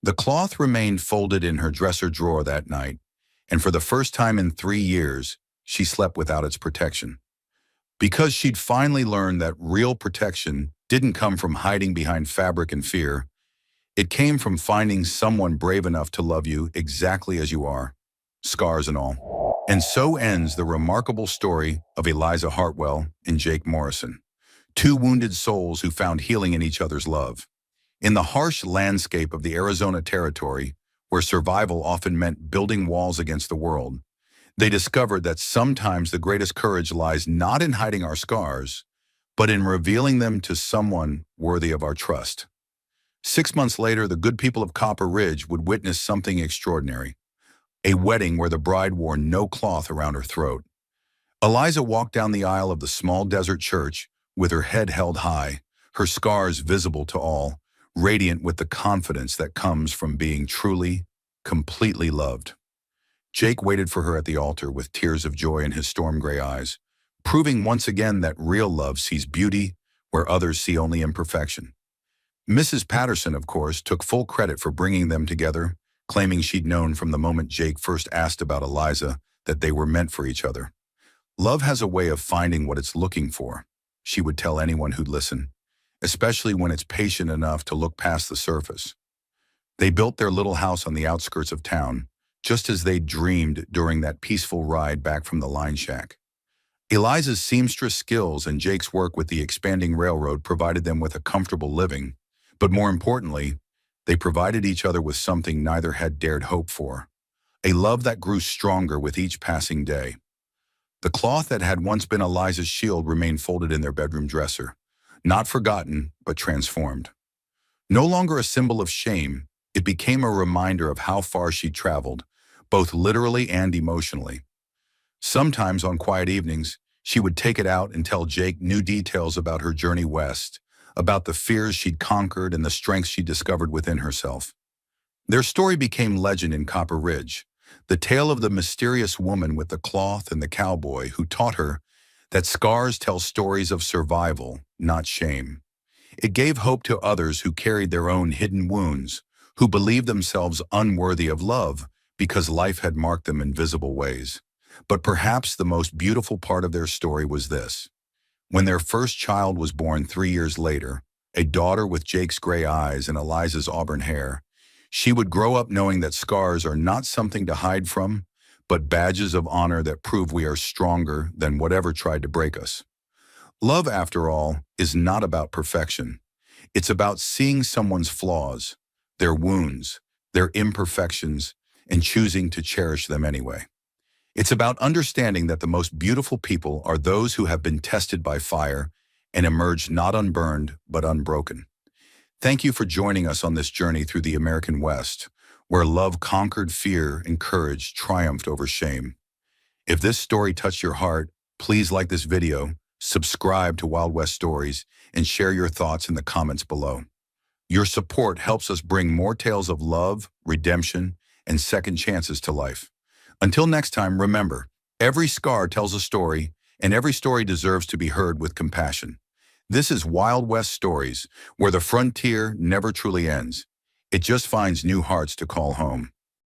The cloth remained folded in her dresser drawer that night, and for the first time in 3 years, she slept without its protection. Because she'd finally learned that real protection didn't come from hiding behind fabric and fear, it came from finding someone brave enough to love you exactly as you are, scars and all. And so ends the remarkable story of Eliza Hartwell and Jake Morrison, two wounded souls who found healing in each other's love. In the harsh landscape of the Arizona Territory, where survival often meant building walls against the world, they discovered that sometimes the greatest courage lies not in hiding our scars, but in revealing them to someone worthy of our trust. 6 months later, the good people of Copper Ridge would witness something extraordinary, a wedding where the bride wore no cloth around her throat. Eliza walked down the aisle of the small desert church with her head held high, her scars visible to all, radiant with the confidence that comes from being truly, completely loved. Jake waited for her at the altar with tears of joy in his storm-gray eyes, proving once again that real love sees beauty where others see only imperfection. Mrs. Patterson, of course, took full credit for bringing them together, claiming she'd known from the moment Jake first asked about Eliza that they were meant for each other. Love has a way of finding what it's looking for, she would tell anyone who'd listen, especially when it's patient enough to look past the surface. They built their little house on the outskirts of town, just as they'd dreamed during that peaceful ride back from the line shack. Eliza's seamstress skills and Jake's work with the expanding railroad provided them with a comfortable living, but more importantly, they provided each other with something neither had dared hope for, a love that grew stronger with each passing day. The cloth that had once been Eliza's shield remained folded in their bedroom dresser, not forgotten, but transformed. No longer a symbol of shame, it became a reminder of how far she'd traveled, both literally and emotionally. Sometimes on quiet evenings, she would take it out and tell Jake new details about her journey west, about the fears she'd conquered and the strengths she discovered within herself. Their story became legend in Copper Ridge, the tale of the mysterious woman with the cloth and the cowboy who taught her that scars tell stories of survival, not shame. It gave hope to others who carried their own hidden wounds, who believed themselves unworthy of love because life had marked them in visible ways. But perhaps the most beautiful part of their story was this. When their first child was born 3 years later, a daughter with Jake's gray eyes and Eliza's auburn hair, she would grow up knowing that scars are not something to hide from, but badges of honor that prove we are stronger than whatever tried to break us. Love, after all, is not about perfection. It's about seeing someone's flaws, their wounds, their imperfections, and choosing to cherish them anyway. It's about understanding that the most beautiful people are those who have been tested by fire and emerged not unburned, but unbroken. Thank you for joining us on this journey through the American West, where love conquered fear and courage triumphed over shame. If this story touched your heart, please like this video, subscribe to Wild West Stories, and share your thoughts in the comments below. Your support helps us bring more tales of love, redemption, and second chances to life. Until next time, remember, every scar tells a story, and every story deserves to be heard with compassion. This is Wild West Stories, where the frontier never truly ends. It just finds new hearts to call home.